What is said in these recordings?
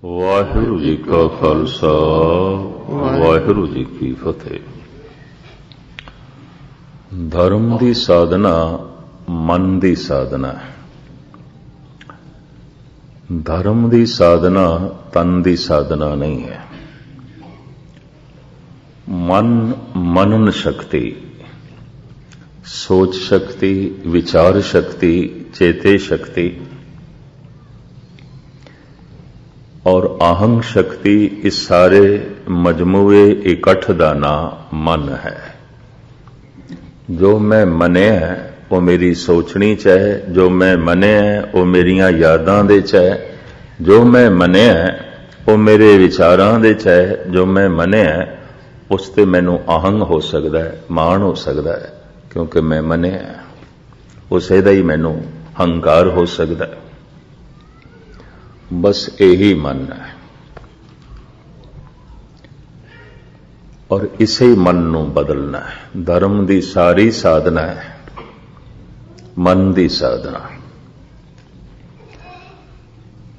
ਵਾਹਿਗੁਰੂ ਜੀ ਕਾ ਖਾਲਸਾ ਵਾਹਿਗੁਰੂ ਜੀ ਕੀ ਫਤਿਹ। ਧਰਮ ਦੀ ਸਾਧਨਾ ਮਨ ਦੀ ਸਾਧਨਾ ਹੈ। ਧਰਮ ਦੀ ਸਾਧਨਾ ਤਨ ਦੀ ਸਾਧਨਾ ਨਹੀਂ ਹੈ। ਮਨ ਮਨਨ ਸ਼ਕਤੀ, सोच शक्ति, विचार शक्ति, चेते शक्ति और आहंग शक्ति, इस सारे मजमूए इकट्ठ का नाम मन है। जो मैं मने है वो मेरी सोचनी च है, जो मैं मने है वो मेरिया यादां दे च है, जो मैं मने है वो मेरे विचारां दे च है, जो मैं मने है उस ते मैनू आहंग हो सकता है, माण हो सकता है क्योंकि मैं मनिया, उसे दा ही मैनू हंकार हो सकता है। बस यही मन है और इसे मन नू बदलना है। धर्म की सारी साधना है मन की साधना।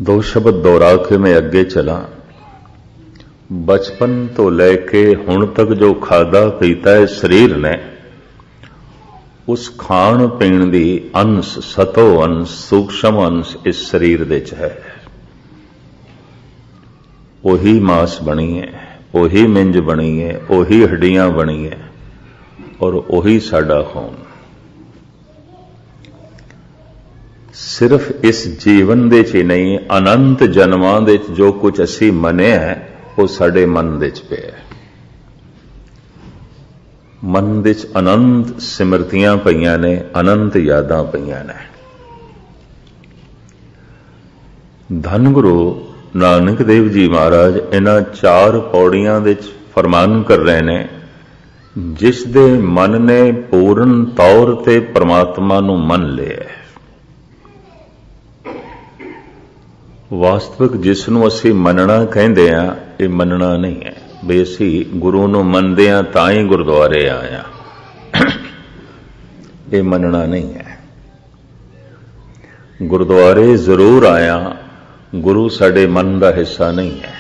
दो शब्द दोहरा के मैं अगे चला। बचपन तो लैके हुण तक जो खादा पीता है शरीर ने, उस खाण पीण दी अंश, सतो अंश, सूक्ष्म अंश इस शरीर दे च है। ओही मास बनी है, ओही मिंज बनी है, ओही हड्डियां बनी है और ओही साडा खून। सिर्फ इस जीवन दे च नहीं, अनंत जन्मां दे च जो कुछ असी मने है वो साडे मन दे च पिया है। मन दे च अनंत सिमरतियां पईयां ने, अनंत यादां पईयां ने। धन गुरु नानक देव जी महाराज इन्हां 4 पौड़ियां दे च फरमान कर रहे ने, जिस दे मन ने पूर्ण तौर ते परमात्मा नू मन लिया। वास्तविक जिसनू असी मनना कहंदे आ, ये मनना नहीं है भी असी गुरु नू मनदे आ तां ही गुरुद्वारे आया, ये मनना नहीं है। गुरुद्वारे जरूर आया, गुरु साडे मन का हिस्सा नहीं है।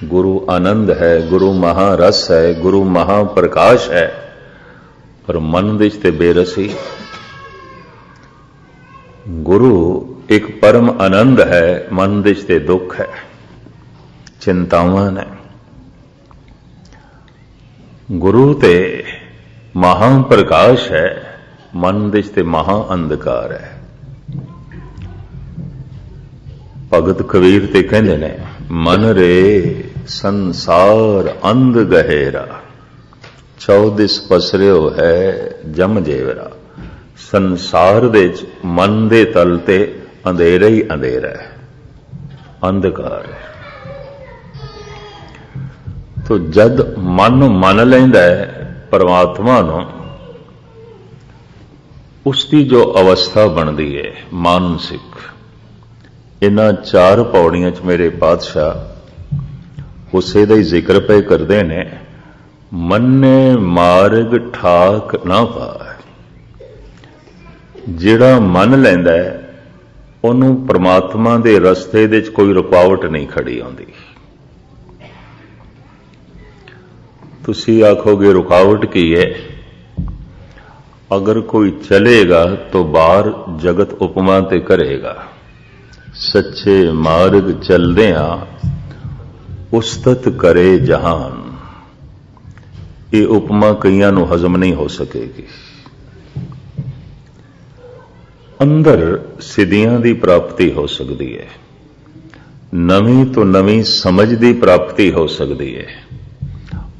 गुरु आनंद है, गुरु महारस है, गुरु महाप्रकाश है, पर मन दे ते बेरसी। गुरु एक परम आनंद है, मन दे ते दुख है, चिंतावान है। गुरु ते महाप्रकाश है, मन दे ते महा अंधकार है। भगत कबीर ते कहंदे ने, मन रे संसार अंध गहेरा, चौदिस पसरियो है जम जेवरा। संसार दे मन दे तल ते अंधेरा ही अंधेरा है, अंधकार है। तो जद मन मन लैंदा है परमात्मा नू, उसकी जो अवस्था बनती है मानसिक, इन्हां 4 पौड़ियां च मेरे पातशाह उसे दा ही जिक्र पे करते ने। मन्ने मार्ग ठाक ना पाए, जिहड़ा मन लैंदा है उहनूं परमात्मा दे रस्ते दे च कोई रुकावट नहीं खड़ी आउंदी। तुसी आखोगे रुकावट की है? अगर कोई चलेगा तो बाहर जगत उपमा ते करेगा, सच्चे मार्ग चलदियां उस्तत करे जहान। ये उपमा कईयां नूं हजम नहीं हो सकेगी। अंदर सिद्धियां दी प्राप्ति हो सकती है, नवी तो नवी समझ दी प्राप्ति हो सकती है,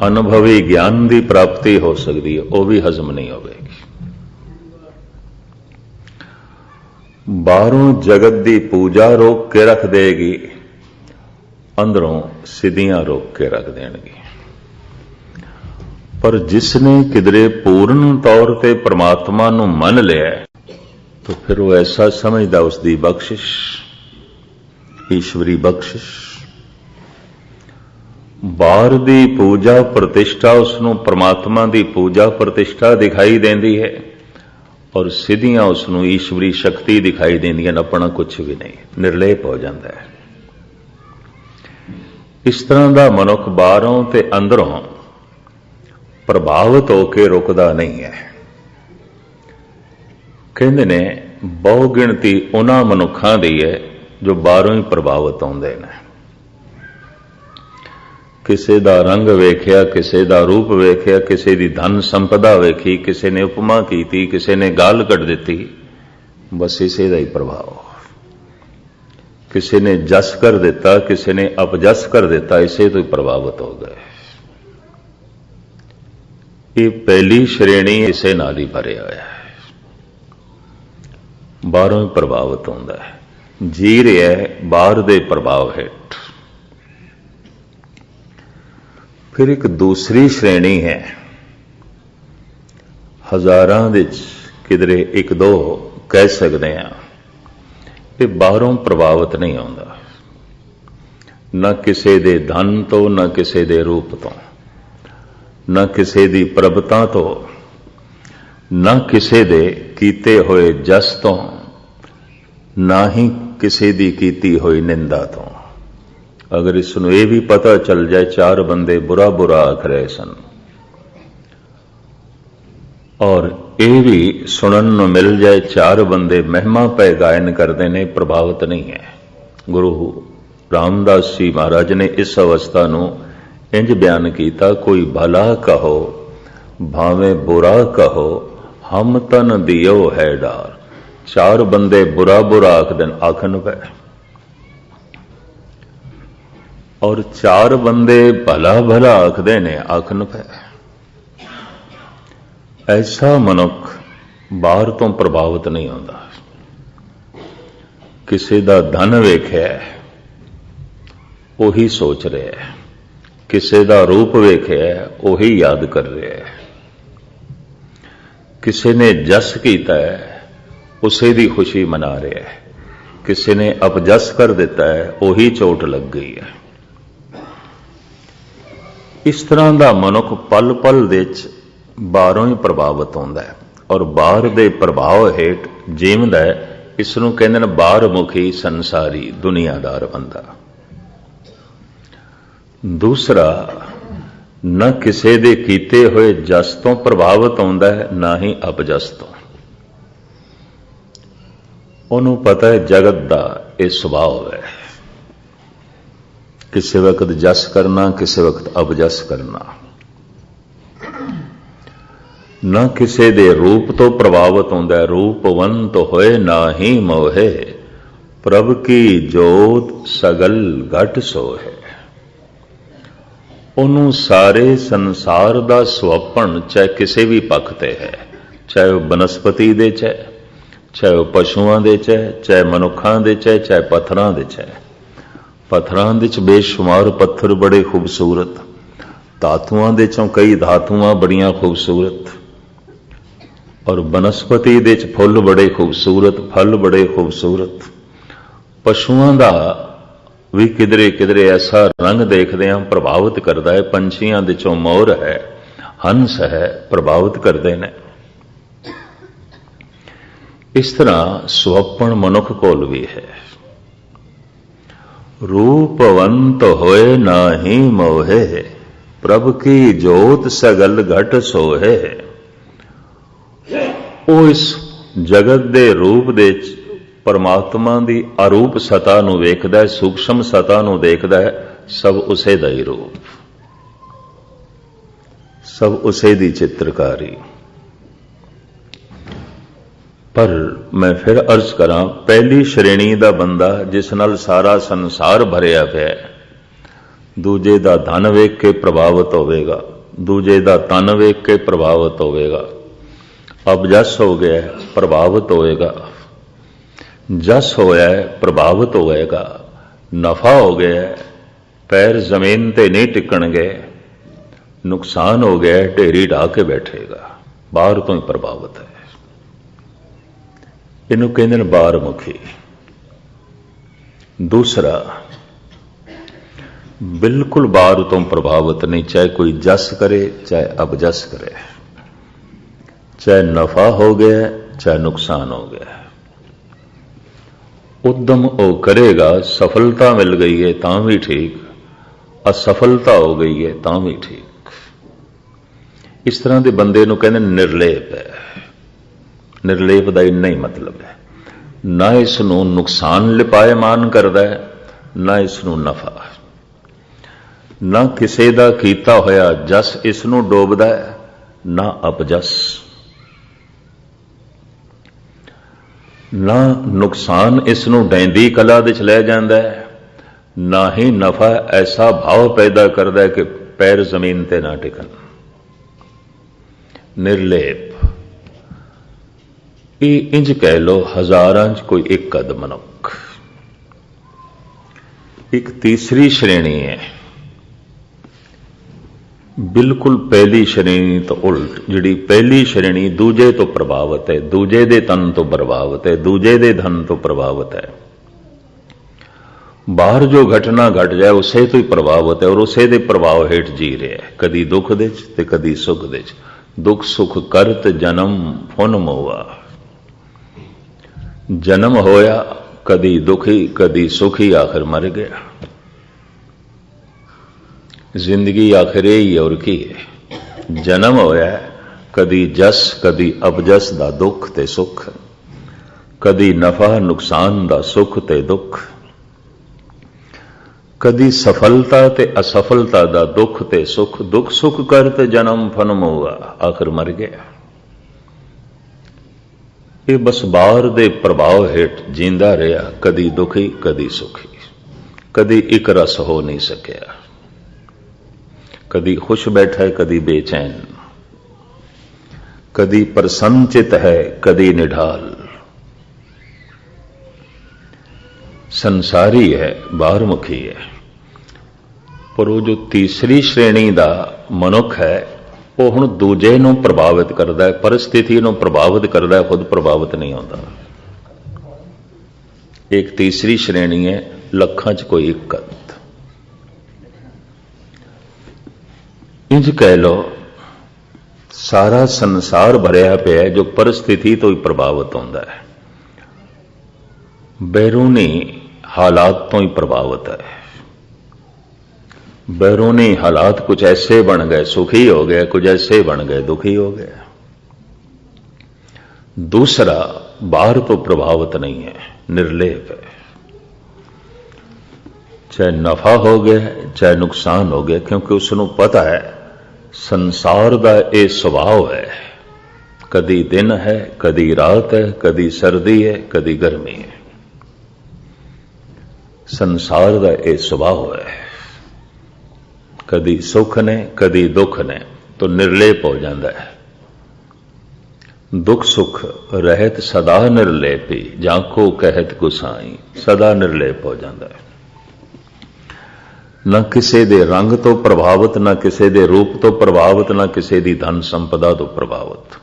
अनुभवी ज्ञान की प्राप्ति हो सकती है, वह भी हजम नहीं होगी। बाहरों जगत की पूजा रोक के रख देगी, अंदरों सिद्धियां रोक के रख देंगी। पर जिसने किधरे पूर्ण तौर पे परमात्मा नू मन लिया, तो फिर वो ऐसा समझदा उसकी बख्शिश, ईश्वरी बख्शिश। बाहर दी पूजा प्रतिष्ठा उसनों परमात्मा दी पूजा प्रतिष्ठा दिखाई देंदी है और सिद्धियां उसनों ईश्वरी शक्ति दिखाई देंदियां, अपना कुछ भी नहीं, निर्लेप हो जाता है। इस तरह का मनुख बाहरों ते अंदरों प्रभावित होकर रुकदा नहीं है। कहते ने बहु गिणती उन्हां मनुखां दी है जो बाहरों ही प्रभावित होंदे ने। किसी का रंग वेख्या, किसी का रूप वेख्या, किसी की धन संपदा वेखी, किसी ने उपमा की, किसी ने गाल कट दी, बस इसे का ही प्रभाव। किसी ने जस कर दिता, किसी ने अपजस कर दिता, इसे तो प्रभावित हो गए। ये पहली श्रेणी इसे नाल ही भरिया होया है, बाहरों ही प्रभावित होता है, जी रहा है बाहर दे प्रभाव हेठ। फिर एक दूसरी श्रेणी है, हजारां विच किधरे एक दो कह सकते हैं, ये बाहरों प्रभावित नहीं होता, न किसी दे धन तो, न किसी दे रूप तो, न किसी दी प्रभता तो, न किसी दे कीते होए जस तो, ना ही किसी दी कीती हुई निंदा तो। अगर इसनों यह भी पता चल जाए चार बंदे बुरा बुरा आख रहे सन, और ये भी सुनन नूं मिल जाए चार बंदे महिमा पे गायन करते ने, प्रभावित नहीं है। गुरु रामदास जी महाराज ने इस अवस्था नूं इंज बयान किया, कोई भला कहो भावे बुरा कहो, हम तन दियो है डार। चार बंदे बुरा बुरा आखन पे, और चार बंदे भला भला आखदे ने आखन पे। ऐसा मनुख बाहर तो प्रभावित नहीं होता। किसी का धन वेख्या उही सोच रहा है, किसी का रूप वेख्या उही याद कर रहा है, किसी ने जस किया है उसे दी खुशी मना रहा है, किसी ने अपजस कर दिता है उही चोट लग गई है। इस तरह का मनुख पल पल दे बाहरों ही प्रभावित होता है, और बाहर दे प्रभाव हेठ जीवदा है। इसनूं कहंदे ने बाहर मुखी संसारी दुनियादार बंदा। दूसरा, न किसी दे कीते हुए जस तो प्रभावित होता है, ना ही अपजस तो। उन्हों पता है जगत का यह सुभाव है, किसी वक्त जस करना, किसी वक्त अपजस करना। न किसी दे रूप तो प्रभावित होता है, रूपवंत होए ना ही मोहे, प्रभ की जोत सगल घट सोहे। उन्होंने सारे संसार का सुपन चाहे किसी भी पक्ष ते है, चाहे वह बनस्पति दे चाहे वह पशुओं दे चाहे मनुखों दे चाहे पत्थरां दे पत्थरां दे बेशुमार पत्थर बड़े खूबसूरत, धातुआं दे चों कई धातुआं बड़ियां खूबसूरत, और बनस्पति दे फुल बड़े खूबसूरत, फल बड़े खूबसूरत। पशुओं का भी किधरे किधरे ऐसा रंग देखते हैं प्रभावित करता है। पंछियां दे चों मोर है, हंस है, प्रभावित करते हैं। इस तरह सुहपण मनुख कोल भी है। रूपवंत होए ना ही मोहे, प्रभ की जोत सगल घट सोहे। वो इस जगत दे रूप दे परमात्मा की अरूप सता नूं वेखदा है, सूक्ष्म सता नूं देखदा है, सब उसे दा ही रूप, सब उसे दी चित्रकारी। पर मैं फिर अर्ज करा, पहली श्रेणी का बंदा जिस नाल सारा संसार भरिया पिया, दूजे का धन वेख के प्रभावित होवेगा, दूजे का तन वेख के प्रभावित होवेगा, अपजस हो गया प्रभावित होएगा, जस होया प्रभावित होएगा, नफा हो गया पैर जमीन ते नहीं टिकणगे, नुकसान हो गया ढेरी ढा के बैठेगा, बाहर तो ही प्रभावित है। इनू कहते हैं बाहर मुखी। दूसरा, बिल्कुल बाहर तो प्रभावित नहीं, चाहे कोई जस करे चाहे अपजस करे, चाहे नफा हो गया चाहे नुकसान हो गया, उद्यम वो करेगा, सफलता मिल गई है तां भी ठीक, असफलता हो गई है तां भी ठीक। इस तरह के बंदे नूं कहंदे निर्लेप है। निर्लेप का इन्ना ही मतलब है, ना इसनूं नुकसान लिपायमान करता है, ना इसनूं नफा, ना किसी का कीता होया जस इसनूं डोबदा है, ना अपजस, ना नुकसान इसनूं डैंदी कला विच लै जांदा है, ना ही नफा ऐसा भाव पैदा करता है कि पैर जमीन ते ना टिकन। निर्लेप ये इंज कह लो हजारां च कोई एक कद मनुख। एक तीसरी श्रेणी है, बिल्कुल पहली श्रेणी तो उल्ट। जिहड़ी पहली श्रेणी दूजे तो प्रभावित है, दूजे दे तन तो प्रभावित है, दूजे दे धन तो प्रभावित है। बाहर जो घटना घट जाए उसे तो ही प्रभावित है और उसे दे प्रभाव हेठ जी रहा है, कदी दुख दे ते कदी सुख दे। दुख सुख करत जन्म फुन मोआ। जन्म होया कदी दुखी कदी सुखी, आखिर मर गया। जिंदगी आखिर यही और की है। जन्म होया कदी जस कदी अपजस दा दुख ते सुख, कदी नफा नुकसान दा सुख ते दुख, कदी सफलता ते असफलता दा दुख ते सुख। दुख सुख करत जन्म फन मोआ, आखिर मर गया। ये बस बाहर दे प्रभाव हेठ जींदा रहा, कदी दुखी कदी सुखी, कदी एक रस हो नहीं सकिया। कदी खुश बैठा है कदी बेचैन, कदी प्रसन्नचित है कदी निढाल। संसारी है, बाहरमुखी है। पर वो जो तीसरी श्रेणी का मनुख है वो हुण दूजे नूं प्रभावित करता है, परिस्थिति नूं प्रभावित करता है, खुद प्रभावित नहीं होता। एक तीसरी श्रेणी है, लखां च कोई एक कद। इंज कह लो सारा संसार भरिया पिया है जो परिस्थिति तो ही प्रभावित होता है, बैरूनी हालात तो ही प्रभावित है। बैरूनी हालात कुछ ऐसे बन गए सुखी हो गए, कुछ ऐसे बन गए दुखी हो गए। दूसरा बाहर तो प्रभावित नहीं है, निर्लेप है। चाहे नफा हो गया चाहे नुकसान हो गया, क्योंकि उसनों पता है संसार का यह स्वभाव है। कदी दिन है कदी रात है, कदी सर्दी है कदी गर्मी है। संसार का यह स्वभाव है, कदी सुख ने कदी दुख ने, तो निर्लेप हो जाता है। दुख सुख रहत सदा निर्लेपी, जाको कहत गुसाई, सदा निर्लेप हो जाता है। न किसी दे रंग तो प्रभावित, न किसी दे रूप तो प्रभावित, न किसी दी धन संपदा तो प्रभावित।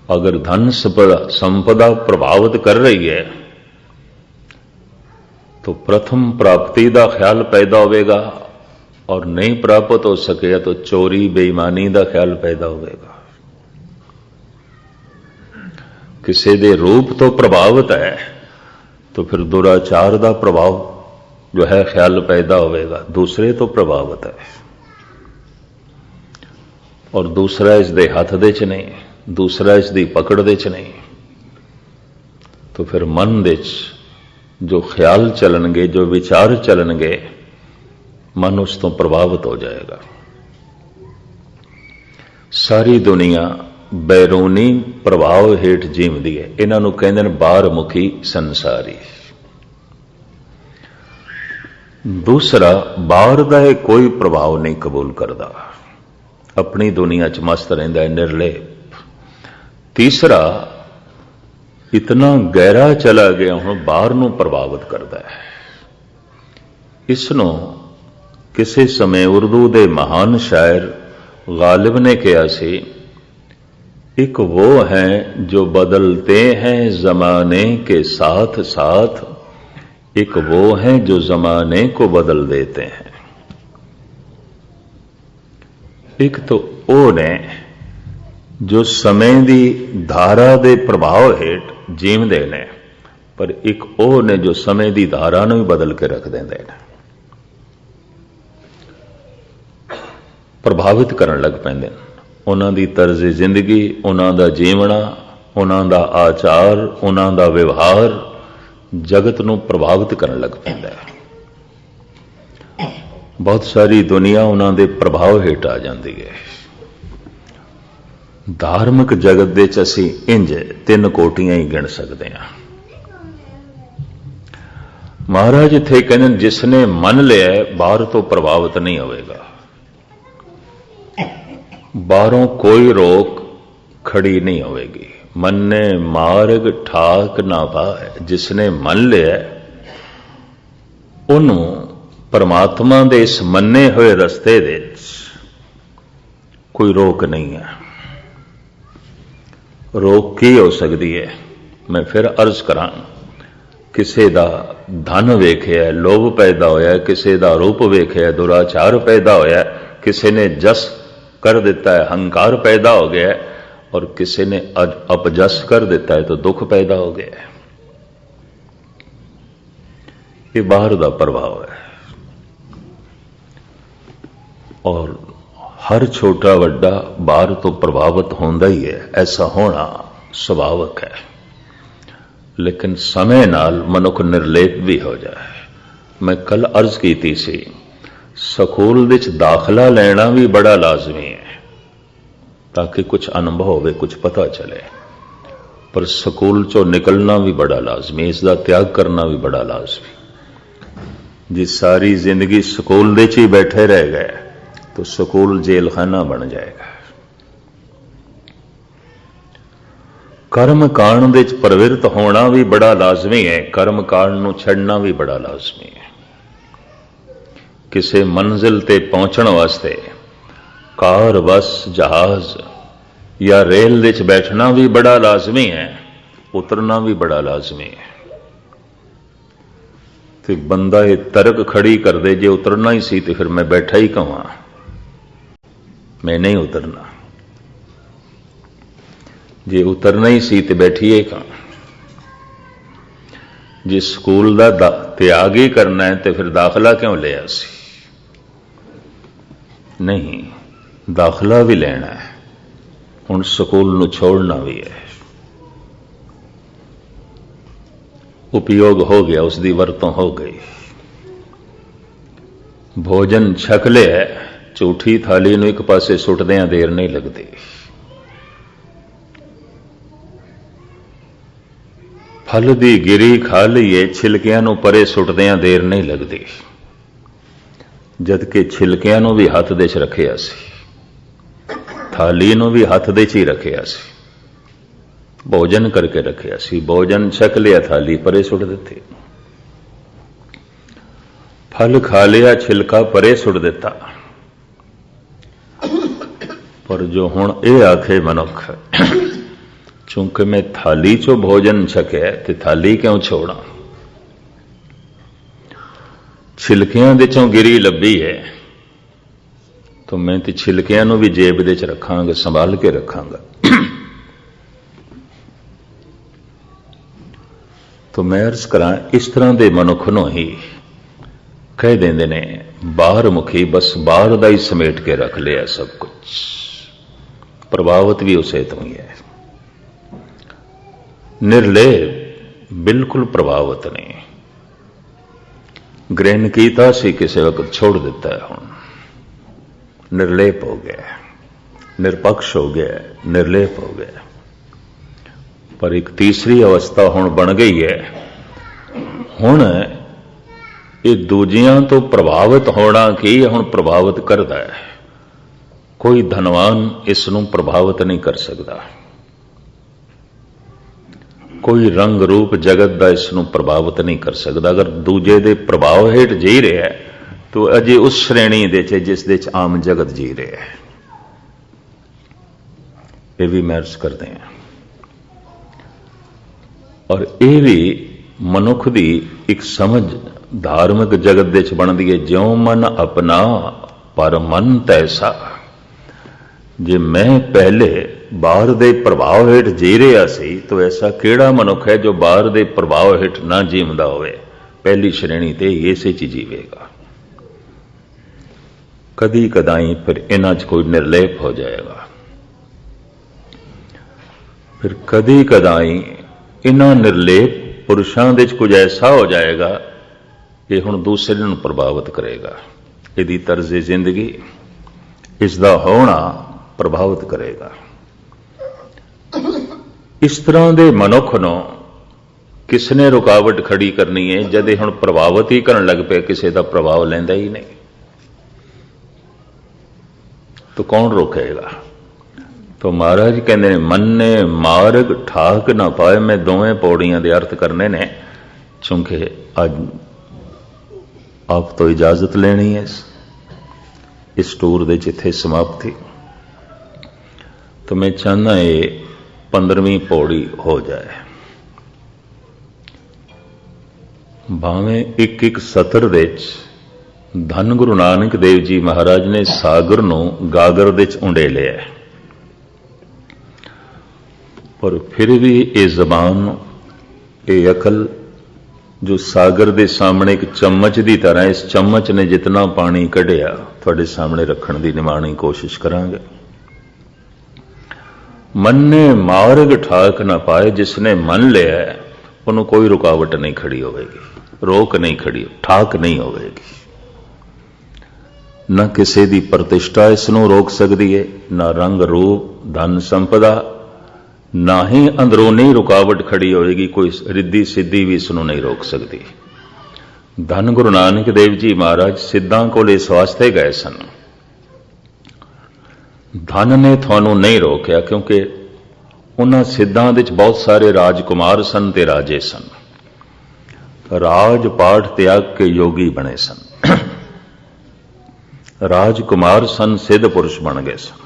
अगर धन संपदा प्रभावित कर रही है तो प्रथम प्राप्ति का ख्याल पैदा होगा, और नहीं प्राप्त हो सके तो चोरी बेईमानी का ख्याल पैदा होगा। किसी दे रूप तो प्रभावित है तो फिर दुराचार का प्रभाव जो है ख्याल पैदा होगा। दूसरे तो प्रभावित है और दूसरा इसके हाथ दे च नहीं, दूसरा इसकी पकड़ दे च नहीं, तो फिर मन दे जो ख्याल चलणगे जो विचार चलणगे, मन उस तो प्रभावित हो जाएगा। सारी दुनिया बैरूनी प्रभाव हेठ जीवदी है। इन्हां नूं कहंदे ने बाहरमुखी संसारी। दूसरा बाहर का कोई प्रभाव नहीं कबूल करता, अपनी दुनिया च मस्त रहिंदा है, निर्लेप। तीसरा इतना गहरा चला गया हुण बाहर नूं प्रभावित करता है। इसनों किसी समय उर्दू के महान शायर गालिब ने कहा सी, एक वो हैं जो बदलते हैं जमाने के साथ साथ, एक वो हैं जो जमाने को बदल देते हैं। एक तो वो ने जो समय की धारा के प्रभाव हेठ जीवते ने, पर एक वो ने जो समय की धारा नूं ही बदल के रख देंदे ने। ਪ੍ਰਭਾਵਿਤ ਕਰਨ ਲੱਗ ਪੈਂਦੇ ਨੇ। ਉਹਨਾਂ ਦੀ ਤਰਜ਼ ਜ਼ਿੰਦਗੀ, ਉਹਨਾਂ ਦਾ ਜੀਵਣਾ, ਉਹਨਾਂ ਦਾ ਆਚਾਰ, ਉਹਨਾਂ ਦਾ ਵਿਵਹਾਰ ਜਗਤ ਨੂੰ ਪ੍ਰਭਾਵਿਤ ਕਰਨ ਲੱਗ ਪੈਂਦਾ ਹੈ। ਬਹੁਤ ਸਾਰੀ ਦੁਨੀਆ ਉਹਨਾਂ ਦੇ ਪ੍ਰਭਾਵ ਹੇਠ ਆ ਜਾਂਦੀ ਹੈ। ਧਾਰਮਿਕ ਜਗਤ ਦੇ ਚ ਅਸੀਂ ਇੰਜ 3 ਕੋਟੀਆਂ ਹੀ ਗਿਣ ਸਕਦੇ ਹਾਂ। ਮਹਾਰਾਜ ਇੱਥੇ ਕਹਿੰਦੇ ਜਿਸ ਨੇ ਮੰਨ ਲਿਆ ਬਾਹਰ ਤੋਂ ਪ੍ਰਭਾਵਿਤ ਨਹੀਂ ਹੋਵੇਗਾ। ਬਾਹਰੋਂ ਕੋਈ ਰੋਕ ਖੜੀ ਨਹੀਂ ਹੋਵੇਗੀ। ਮੰਨੇ ਮਾਰਗ ਠਾਕ ਨਾ ਪਾਏ। ਜਿਸ ਨੇ ਮੰਨ ਲਿਆ ਉਹਨੂੰ ਪਰਮਾਤਮਾ ਦੇ ਇਸ ਮੰਨੇ ਹੋਏ ਰਸਤੇ ਦੇ ਵਿੱਚ ਕੋਈ ਰੋਕ ਨਹੀਂ ਹੈ। ਰੋਕ ਕੀ ਹੋ ਸਕਦੀ ਹੈ? ਮੈਂ ਫਿਰ ਅਰਜ਼ ਕਰਾਂ, ਕਿਸੇ ਦਾ ਧਨ ਵੇਖਿਆ, ਲੋਭ ਪੈਦਾ ਹੋਇਆ, ਕਿਸੇ ਦਾ ਰੂਪ ਵੇਖਿਆ, ਦੁਰਾਚਾਰ ਪੈਦਾ ਹੋਇਆ, ਕਿਸੇ ਨੇ ਜਸ कर देता है, हंकार पैदा हो गया है, और किसी ने अपजस कर देता है तो दुख पैदा हो गया है। ये बाहर का प्रभाव है। और हर छोटा वड्डा बाहर तो प्रभावित होंदा ही है, ऐसा होना सुभाविक है। लेकिन समय नाल मनुख निर्लेप भी हो जाए। मैं कल अर्ज की सी, ਸਕੂਲ ਵਿੱਚ ਦਾਖਲਾ ਲੈਣਾ ਵੀ ਬੜਾ ਲਾਜ਼ਮੀ ਹੈ ਤਾਂ ਕਿ ਕੁਝ ਅਨੁਭਵ ਹੋਵੇ, ਕੁਝ ਪਤਾ ਚੱਲੇ। ਪਰ ਸਕੂਲ ਚੋਂ ਨਿਕਲਣਾ ਵੀ ਬੜਾ ਲਾਜ਼ਮੀ, ਇਸ ਦਾ ਤਿਆਗ ਕਰਨਾ ਵੀ ਬੜਾ ਲਾਜ਼ਮੀ। ਜੇ ਸਾਰੀ ਜ਼ਿੰਦਗੀ ਸਕੂਲ ਦੇ ਚ ਹੀ ਬੈਠੇ ਰਹਿ ਗਏ ਤਾਂ ਸਕੂਲ ਜੇਲਖਾਨਾ ਬਣ ਜਾਏਗਾ। ਕਰਮ ਕਾਂਡ ਦੇ ਚ ਪ੍ਰਵਿਰਤ ਹੋਣਾ ਵੀ ਬੜਾ ਲਾਜ਼ਮੀ ਹੈ, ਕਰਮ ਕਾਂਡ ਨੂੰ ਛੱਡਣਾ ਵੀ ਬੜਾ ਲਾਜ਼ਮੀ ਹੈ। ਕਿਸੇ ਮੰਜ਼ਿਲ ਤੇ ਪਹੁੰਚਣ ਵਾਸਤੇ ਕਾਰ, ਬੱਸ, ਜਹਾਜ਼ ਜਾਂ ਰੇਲ ਵਿੱਚ ਬੈਠਣਾ ਵੀ ਬੜਾ ਲਾਜ਼ਮੀ ਹੈ, ਉਤਰਨਾ ਵੀ ਬੜਾ ਲਾਜ਼ਮੀ ਹੈ। ਤੇ ਬੰਦਾ ਇਹ ਤਰਕ ਖੜੀ ਕਰ ਦੇ, ਜੇ ਉਤਰਨਾ ਹੀ ਸੀ ਤੇ ਫਿਰ ਮੈਂ ਬੈਠਾ ਹੀ ਕਵਾਂ, ਮੈਂ ਨਹੀਂ ਉਤਰਨਾ। ਜੇ ਉਤਰਨਾ ਹੀ ਸੀ ਤੇ ਬੈਠੀਏ ਕਹਾਂ। ਜੇ ਸਕੂਲ ਦਾ ਤਿਆਗ ਹੀ ਕਰਨਾ ਹੈ ਤੇ ਫਿਰ ਦਾਖਲਾ ਕਿਉਂ ਲਿਆ ਸੀ? ਨਹੀਂ, ਦਾਖਲਾ ਵੀ ਲੈਣਾ ਹੈ, ਹੁਣ ਸਕੂਲ ਨੂੰ ਛੋੜਨਾ ਵੀ ਹੈ। ਉਪਯੋਗ ਹੋ ਗਿਆ, ਉਸ ਦੀ ਵਰਤੋਂ ਹੋ ਗਈ। ਭੋਜਨ ਛਕ ਲਿਆ, ਝੂਠੀ ਥਾਲੀ ਨੂੰ ਇੱਕ ਪਾਸੇ ਸੁੱਟਦਿਆਂ ਦੇਰ ਨਹੀਂ ਲੱਗਦੀ। ਫਲ ਦੀ ਗਿਰੀ ਖਾ ਲਈਏ, ਛਿਲਕਿਆਂ ਨੂੰ ਪਰੇ ਸੁੱਟਦਿਆਂ ਦੇਰ ਨਹੀਂ ਲੱਗਦੀ। ਜਦ ਕਿ ਛਿਲਕਿਆਂ ਨੂੰ ਵੀ ਹੱਥ ਦੇ 'ਚ ਰੱਖਿਆ ਸੀ, ਥਾਲੀ ਨੂੰ ਵੀ ਹੱਥ ਦੇ 'ਚ ਹੀ ਰੱਖਿਆ ਸੀ, ਭੋਜਨ ਕਰਕੇ ਰੱਖਿਆ ਸੀ। ਭੋਜਨ ਛਕ ਲਿਆ, ਥਾਲੀ ਪਰੇ ਸੁੱਟ ਦਿੱਤੀ। ਫਲ ਖਾ ਲਿਆ, ਛਿਲਕਾ ਪਰੇ ਸੁੱਟ ਦਿੱਤਾ। ਪਰ ਜੋ ਹੁਣ ਇਹ ਆਖੇ ਮਨੁੱਖ, ਚੂੰਕਿ ਮੈਂ ਥਾਲੀ ਚੋਂ ਭੋਜਨ ਛਕਿਆ ਤੇ ਥਾਲੀ ਕਿਉਂ ਛੋੜਾਂ? ਛਿਲਕਿਆਂ ਦੇ ਚੋਂ ਗਿਰੀ ਲੱਭੀ ਹੈ ਤਾਂ ਮੈਂ ਤੇ ਛਿਲਕਿਆਂ ਨੂੰ ਵੀ ਜੇਬ ਦੇ 'ਚ ਰੱਖਾਂਗਾ, ਸੰਭਾਲ ਕੇ ਰੱਖਾਂਗਾ। ਤਾਂ ਮੈਂ ਅਰਜ਼ ਕਰਾਂ, ਇਸ ਤਰ੍ਹਾਂ ਦੇ ਮਨੁੱਖ ਨੂੰ ਹੀ ਕਹਿ ਦਿੰਦੇ ਨੇ ਬਾਹਰ ਮੁਖੀ, ਬਸ ਬਾਹਰ ਦਾ ਹੀ ਸਮੇਟ ਕੇ ਰੱਖ ਲਿਆ ਸਭ ਕੁਝ। ਪ੍ਰਭਾਵਿਤ ਵੀ ਉਸੇ ਤੋਂ ਹੀ ਹੈ। ਨਿਰਲੇਪ ਬਿਲਕੁਲ ਪ੍ਰਭਾਵਿਤ ਨਹੀਂ। ਗ੍ਰਹਿਣ ਕੀਤਾ ਸੀ ਕਿਸੇ ਵਕਤ, ਛੋੜ ਦਿੱਤਾ ਹੈ। ਹੁਣ ਨਿਰਲੇਪ ਹੋ ਗਿਆ, ਨਿਰਪਕਸ਼ ਹੋ ਗਿਆ, ਨਿਰਲੇਪ ਹੋ ਗਿਆ। ਪਰ ਇੱਕ ਤੀਸਰੀ ਅਵਸਥਾ ਹੁਣ ਬਣ ਗਈ ਹੈ। ਹੁਣ ਇਹ ਦੂਜਿਆਂ ਤੋਂ ਪ੍ਰਭਾਵਿਤ ਹੋਣਾ ਕੀ ਹੈ, ਹੁਣ ਪ੍ਰਭਾਵਿਤ ਕਰਦਾ ਹੈ। ਕੋਈ ਧਨਵਾਨ ਇਸ ਨੂੰ ਪ੍ਰਭਾਵਿਤ ਨਹੀਂ ਕਰ ਸਕਦਾ। ਕੋਈ ਰੰਗ ਰੂਪ ਜਗਤ ਦਾ ਇਸ ਨੂੰ ਪ੍ਰਭਾਵਿਤ ਨਹੀਂ ਕਰ ਸਕਦਾ। ਅਗਰ ਦੂਜੇ ਦੇ ਪ੍ਰਭਾਵ ਹੇਠ ਜੀ ਰਿਹਾ ਹੈ ਤਾਂ ਅਜੇ ਉਸ ਸ਼੍ਰੇਣੀ ਦੇ 'ਚ ਜਿਸ ਦੇ 'ਚ ਆਮ ਜਗਤ ਜੀ ਰਿਹਾ ਹੈ। ਇਹ ਵੀ ਮਹਿਰਸ ਕਰਦੇ ਹਾਂ। ਔਰ ਇਹ ਵੀ ਮਨੁੱਖ ਦੀ ਇੱਕ ਸਮਝ ਧਾਰਮਿਕ ਜਗਤ ਦੇ 'ਚ ਬਣਦੀ ਹੈ। ਜਿਉਂ ਮਨ ਆਪਣਾ ਪਰ ਮਨ ਤੈਸਾ। ਜੇ ਮੈਂ ਪਹਿਲੇ ਬਾਹਰ ਦੇ ਪ੍ਰਭਾਵ ਹੇਠ ਜੀ ਰਿਹਾ ਸੀ ਤਾਂ ਐਸਾ ਕਿਹੜਾ ਮਨੁੱਖ ਹੈ ਜੋ ਬਾਹਰ ਦੇ ਪ੍ਰਭਾਵ ਹੇਠ ਨਾ ਜੀਵਦਾ ਹੋਵੇ? ਪਹਿਲੀ ਸ਼੍ਰੇਣੀ ਤੇ ਇਸੇ 'ਚ ਜੀਵੇਗਾ। कदी कदाई फिर इन्हां च कोई निर्लेप हो जाएगा, फिर कदी कदाई इन्हां निर्लेप पुरुषां दे च कुछ ऐसा हो जाएगा कि हुण दूसरे नूं प्रभावित करेगा। इहदी तर्ज़े जिंदगी, इसका होना प्रभावित करेगा। इस तरह के मनुख नूं किसने रुकावट खड़ी करनी है? जदे हुण प्रभावित ही करन लग पे, किसी का प्रभाव लैंदा ही नहीं, तो कौन रोकेगा? तो महाराज कहते हैं, मन्ने मार्ग ठाक ना पाए। मैं दोवें पौड़ियां दे अर्थ करने ने, चूंकि अज आप तो इजाजत लेनी है इस टूर दे जिथे समाप्ति, तो मैं चाहना ये 15वीं पौड़ी हो जाए। भावें एक एक सतर दे धन गुरु नानक देव जी महाराज ने सागर नूं गागर दे च उंडेलिया, पर फिर भी ये जबान, ये अकल जो सागर दे सामने एक चम्मच की तरह, इस चम्मच ने जितना पानी कढ़िया थोड़े सामने रखने की निमाणी कोशिश करांगे। मन ने मार्ग ठाक ना पाए, जिसने मन लिया है उन्होंने कोई रुकावट नहीं खड़ी होगी, रोक नहीं खड़ी, ठाक नहीं होगी। न किसी की प्रतिष्ठा इसनों रोक सकती है, न रंग रूप धन संपदा, ना ही अंदरूनी रुकावट खड़ी होएगी। कोई रिद्धि सिद्धि भी इसनों नहीं रोक सकती। धन गुरु नानक देव जी महाराज सिद्धां कोल इस वास्ते गए सन, धन ने थानू नहीं रोकया, क्योंकि उन्हां सिद्धां विच बहुत सारे राजकुमार सन ते राजे सन, राज पाठ त्याग के योगी बने सन, राजकुमार सन, सिद्ध पुरुष बन गए सन।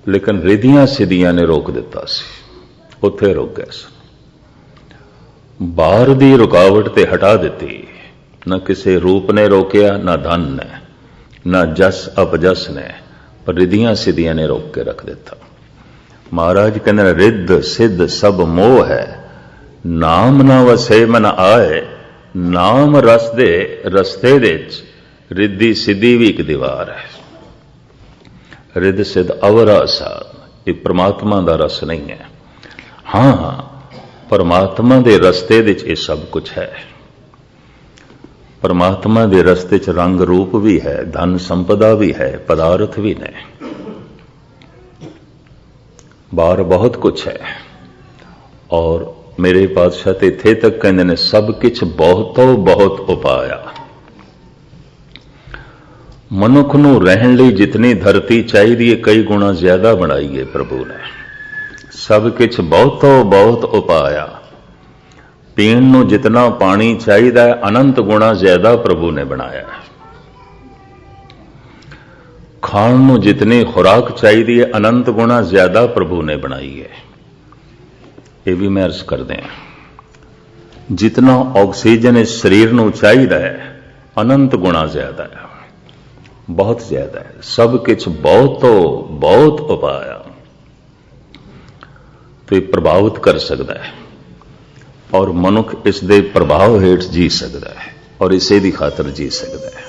लेकिन रिधियां सिद्धियां ने रोक दिता सी, उत्थे रुक गए सन। बाहर दी रुकावट ते हटा दिती, न किसी रूप ने रोकया, न धन ने, न जस अपजस ने, पर रिधियां सिद्धियां ने रोक के रख दिता। महाराज कहते रिद्ध सिद्ध सब मोह है, नाम ना वसे मन आए। नाम रस दे रस्ते दे रिद्धि सिद्धि भी एक दीवार है। रिद्ध सिद्ध अवरा साध, ये परमात्मा का रस नहीं है। हाँ, परमात्मा के रस्ते ये सब कुछ है। परमात्मा के रस्ते च रंग रूप भी है, धन संपदा भी है, पदार्थ भी ने, बाहर बहुत कुछ है। और मेरे पातशाह ते इत्थे तक कहते ने, सब किछ बहुतो बहुत उपाया। मनुख नूं रहण लई जितनी धरती चाहिए, कई गुणा ज्यादा बनाई है प्रभु ने। सब किछ बहुतो बहुत उपाया। पीण नूं जितना पानी चाहिए, अनंत गुणा ज्यादा प्रभु ने बनाया है। खाण नूं जितनी खुराक चाहिए, अनंत गुणा ज्यादा प्रभु ने बनाई है। ये भी मैं अर्ज कर दें, जितना ऑक्सीजन इस शरीर नूं चाहिए है, अनंत गुणा ज्यादा है, बहुत ज्यादा है। सब किछ बहुतो बहुत उपाया, तो ये प्रभावित कर सकता है, और मनुख इस दे प्रभाव हेठ जी सकता है, और इसे दी खातर जी सकता है।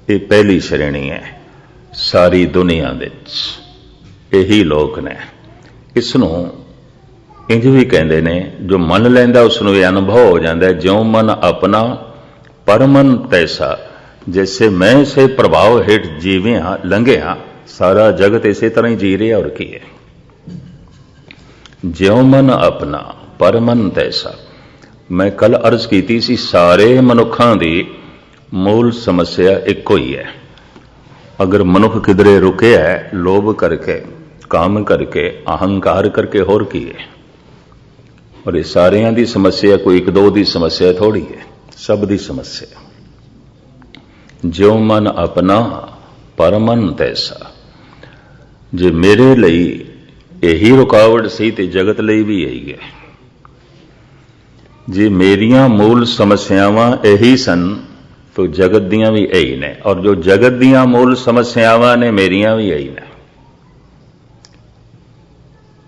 ये पहली श्रेणी है। सारी दुनिया दे यही लोग ने। इसनों इंज भी कहते ने, जो मन लैंदा उसनों ये अनुभव हो जाता है, ज्यों मन अपना परमन तैसा। जैसे मैं इसे प्रभाव हेठ जीवे हाँ, लंघे हाँ, सारा जगत इसे तरह ही जी रहा, और की है। ज्यों मन अपना परमन तैसा। मैं कल अर्ज की सी, सारे मनुखों की मूल समस्या एको ही है। अगर मनुख किधरे रुके है लोभ करके, काम करके, अहंकार करके, होर की है। और ये सारिया की समस्या कोई एक दो की समस्या थोड़ी है, सब की समस्या। जो मन अपना परमन तैसा। जे मेरे लिए यही रुकावट सी, ते जगत लिए भी यही है। जे मेरिया मूल समस्यावां यही सन, तो जगत दियां भी यही ने, और जो जगत दियां मूल समस्यावां ने, मेरिया भी यही ने।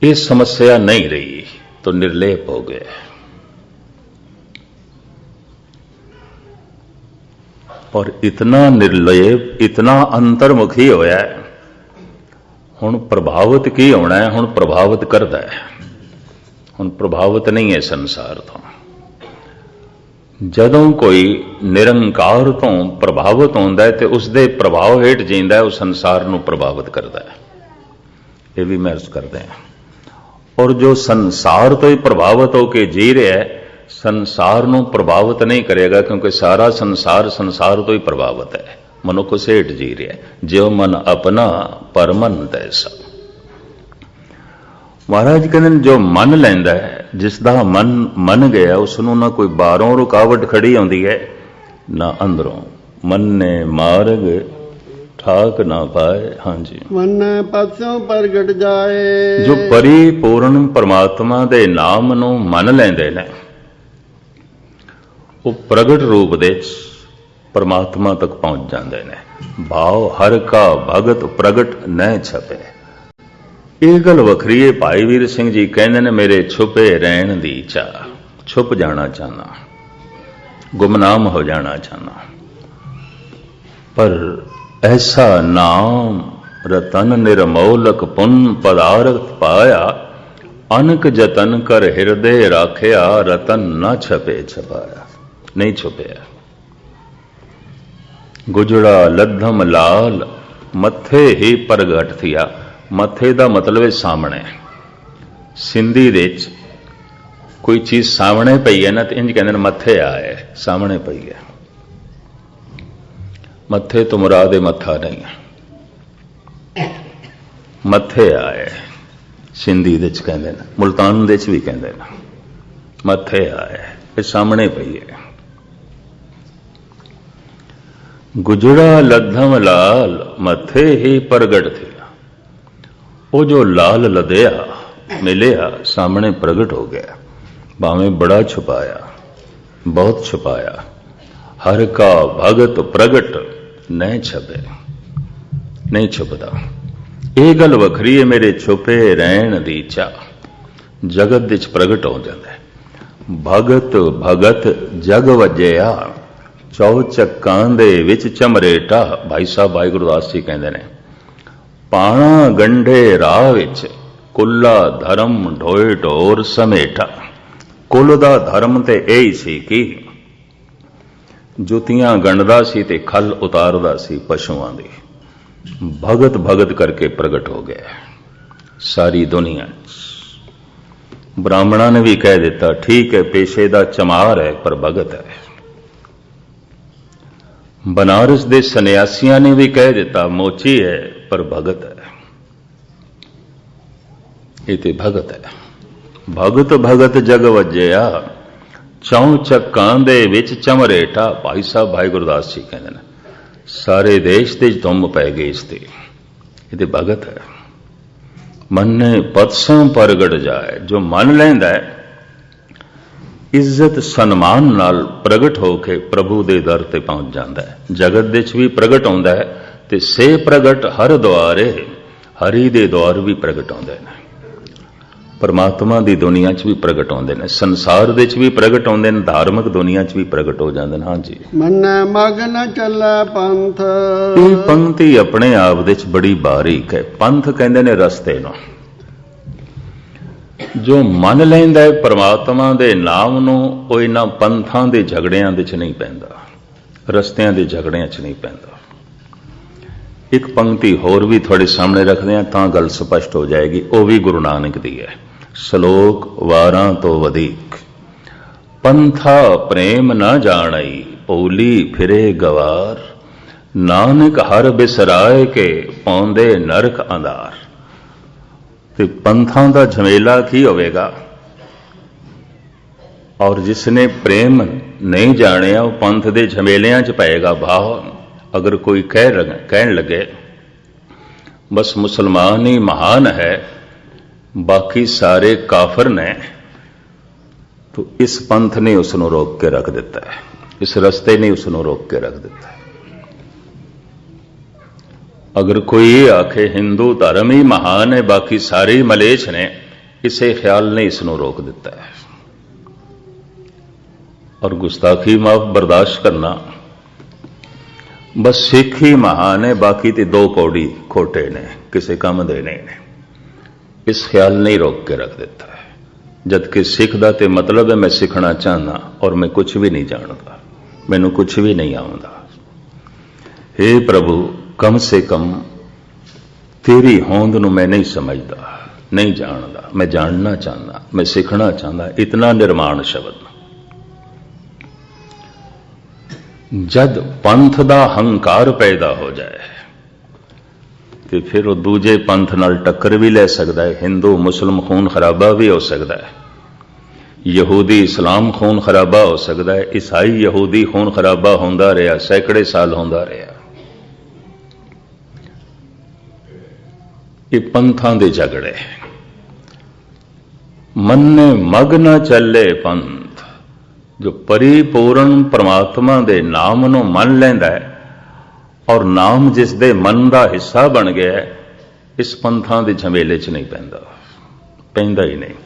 ये समस्या नहीं रही तो निर्लेप हो गए। और इतना निर्लेप, इतना अंतर्मुखी होया है। हुण प्रभावित की होना है, हुण प्रभावित करता है, हुण प्रभावित नहीं है संसार तो। जदों कोई निरंकार तो प्रभावित होंदा है तो उसके प्रभाव हेठ जींदा है, उस संसार नूं प्रभावित करता है। ये भी महसूस करते हैं। और जो संसार तो ही प्रभावित होकर जी रहा है, संसार नूं प्रभावित नहीं करेगा, क्योंकि सारा संसार संसार तो ही प्रभावित है। मनुख उस हेठ जी रहा है। जो मन अपना पर मन तैसा। महाराज कहते हैं जो मन लैंदा है, जिसका मन मन गया, उसनों ना कोई बाहरों रुकावट खड़ी आती है ना अंदरों। मन ने मार्ग ठाक ना पाए। हाँ जी, मन पासों प्रगट जाए। जो परिपूर्ण परमात्मा दे नाम नूं मन लैंदे ने, वो प्रगट रूप दे परमात्मा तक पहुंच जाते हैं। भाव हर का भगत प्रगट न छपे। ਇਹ ਗੱਲ ਵੱਖਰੀ ਹੈ। ਭਾਈ ਵੀਰ ਸਿੰਘ ਜੀ ਕਹਿੰਦੇ ਨੇ ਮੇਰੇ ਛੁਪੇ ਰਹਿਣ ਦੀ ਚਾਹ, ਛੁਪ ਜਾਣਾ ਚਾਹਨਾ, ਗੁਮਨਾਮ ਹੋ ਜਾਣਾ ਚਾਹਨਾ। ਪਰ ਐਸਾ ਨਾਮ ਰਤਨ ਨਿਰਮੌਲਕ ਪੁੰਨ ਪਦਾਰਥ ਪਾਇਆ, ਅਨਕ ਜਤਨ ਕਰ ਹਿਰਦੇ ਰਾਖਿਆ, ਰਤਨ ਨਾ ਛਪੇ ਛਪਾਇਆ। ਨਹੀਂ ਛੁਪਿਆ। ਗੁਜੜਾ ਲੱਧਮ ਲਾਲ ਮੱਥੇ ਹੀ ਪ੍ਰਗਟ ਥਿਆ। मथे का मतलब है सामने। सिंधी दे कोई चीज सामने पई है ना तो इंज कहते मथे आए, सामने पई है। मथे तो मुराद है मथा नहीं है, मथे आए सिंधी दे कहते हैं, मुल्तान दे भी कहते हैं मथे आए, ये सामने पई है। गुजड़ा लद्धम लाल मथे ही प्रगट थी। वो जो लाल लदया मिलिया सामने प्रगट हो गया। भावें बड़ा छुपाया, बहुत छुपाया, हर का भगत प्रगट न छपे, नहीं छुपता। ये गल वखरी है मेरे छुपे रहन दी चाह, जगत विच प्रगट हो जाता है। भगत भगत जग वजया, चौचक्कां दे विच चमरेटा। भाई साहब भाई गुरदास जी कहते हैं, पाणा गंढे राह विच कुल्ला धर्म ढोए ढोर समेटा। कुल दा धर्म ते यही सी कि जुतियां गंढदा सी ते खल उतारदा सी पशुआं दी। भगत भगत करके प्रगट हो गया सारी दुनिया। ब्राह्मणा ने भी कह दिता ठीक है, पेशे दा चमार है पर भगत है। बनारस दे सन्यासियां ने भी कह दिता मोची है पर भगत है। ये तो भगत है। भगत भगत जग वजया, चौं चक्कां दे विच चमरेटा। भाई साहब भाई गुरदास जी कहते हैं सारे देश ते धुम पै गई इसते। ये तो भगत है। मन ने पतसों प्रगट जाए। जो मन लैंदा है इज्जत सन्मान नाल प्रगट होके प्रभु दे दर ते पहुंच जाता है। जगत दे भी प्रगट होंदा है ते से प्रगट हर द्वारे, हरि दे द्वार भी प्रगट होंदे ने। परमात्मा दी दुनिया च भी प्रगट होंदे ने, संसार दे च भी प्रगट होंदे ने, धार्मिक दुनिया च भी प्रगट हो जांदे ने। हाँ जी, मन मगन चला पंथ। ये पंक्ति अपने आप दे च बड़ी बारीक है। पंथ कहंदे ने रस्ते नूं। जो मन लैंदा है परमात्मा दे नाम नूं, वो इन्हां पंथां दे झगड़ियां दे च नहीं पैंदा, रस्तियां दे झगड़ियां च नहीं पैंदा। एक पंक्ति होर भी थोड़े सामने रखते हैं तां गल स्पष्ट हो जाएगी। वो भी गुरु नानक दी है। श्लोक 12 तो वधिक। पंथा प्रेम न जाणई, ओली फिरे गवार। नानक हर बिसराए के पौंदे नरक अंधार। ते पंथां दा झमेला की होवेगा, और जिसने प्रेम नहीं जानिया वो पंथ दे झमेलियां च पएगा। भाव अगर कोई कहन लगे बस मुसलमान ही महान है, बाकी सारे काफिर ने, तो इस पंथ ने उसनों रोक के रख दिता है, इस रस्ते ने उसनों रोक के रख दिता है। अगर कोई ये आखे हिंदू धर्म ही महान है, बाकी सारे मलेच्छ ने, इसे ख्याल ने इसनों रोक दिता है। और गुस्ताखी माफ बर्दाश्त करना बस सिख ही महान है, बाकी ते दो कौड़ी खोटे ने, किसी काम दे नहीं ने। इस ख्याल नहीं रोक के रख देता है, जबकि सिख दा ते मतलब है मैं सीखना चाहना और मैं कुछ भी नहीं जानता, मैनू कुछ भी नहीं आउंदा। हे प्रभु, कम से कम तेरी होंद नू मैं नहीं समझदा, नहीं जानदा, मैं जानना चाहना, मैं सीखना चाहना। इतना निर्माण शब्द। जद पंथ दा हंकार पैदा हो जाए तो फिर वो दूजे पंथ नाल टक्कर भी ले सकता है। हिंदू मुस्लिम खून खराबा भी हो सकता है, यहूदी इस्लाम खून खराबा हो सकता है, ईसाई यहूदी खून खराबा होंदा रहा, सैकड़े साल होंदा रहा। ये पंथां दे झगड़े। मन्ने मग न चले पंथ, जो परिपूर्ण परमात्मा दे नाम नूं मन लैंदा है और नाम जिस दे मन का हिस्सा बन गया है, इस पंथां दे झमेले च नहीं पैंदा ही नहीं।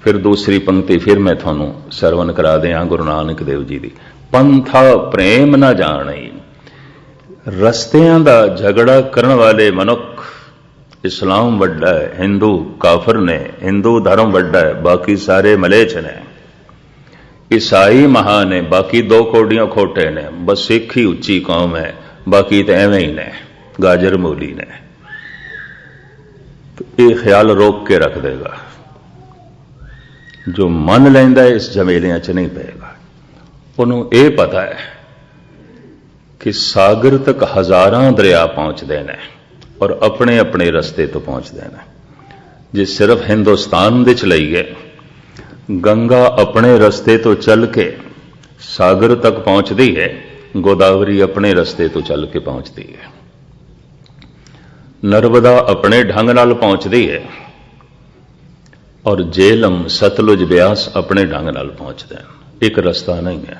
फिर दूसरी पंक्ति फिर मैं थानू सरवण करा दियां गुरु नानक देव जी दी। पंथा प्रेम न जाने, रस्तियां दा झगड़ा करने वाले मनुख, इस्लाम वड्डा है, हिंदू काफर ने, हिंदू धर्म वड्डा है, बाकी सारे मलेच ने, ईसाई महान है, बाकी दो कौड़ियां खोटे ने, बस सिख ही उच्ची कौम है, बाकी तो एवं ही ने, गाजर मूली ने। तो ये ख्याल रोक के रख देगा। जो मन लैंदा है इस झमेलियां च नहीं पेगा। उन्होंने ये पता है कि सागर तक हजारां दरिया पहुंचते हैं और अपने अपने रस्ते तो पहुंचते हैं। जे सिर्फ हिंदुस्तान दे च लईए, गंगा अपने रस्ते तो चल के सागर तक पहुंचती है, गोदावरी अपने रस्ते तो चल के पहुंचती है, नर्मदा अपने ढंग नाल पहुंचती है और जेलम सतलुज ब्यास अपने ढंग नाल पहुंचते हैं। एक रास्ता नहीं है।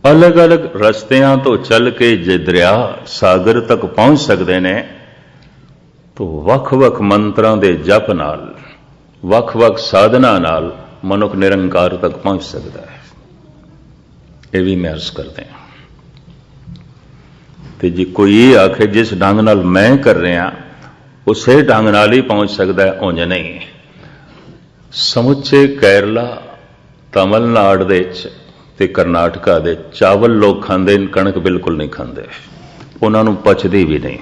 अलग अलग रस्तियां तो चल के जे दरिया सागर तक पहुंच सकते हैं, तो वख-वख मंत्रां दे जप नाल, वख-वख साधना नाल मनुख निरंकार तक पहुंच सकता है। यह भी मैं अर्ज करते हैं। तो जी कोई ये आखे जिस ढंग नाल मैं कर रहा उसे ढंग नाल ही पहुंच सकता है, उंज नहीं। समुचे केरला, तमिलनाडु दे ते करनाटका दे चावल लोग खांदे, कणक बिल्कुल नहीं खांदे, उन्हां नूं पचदी भी नहीं।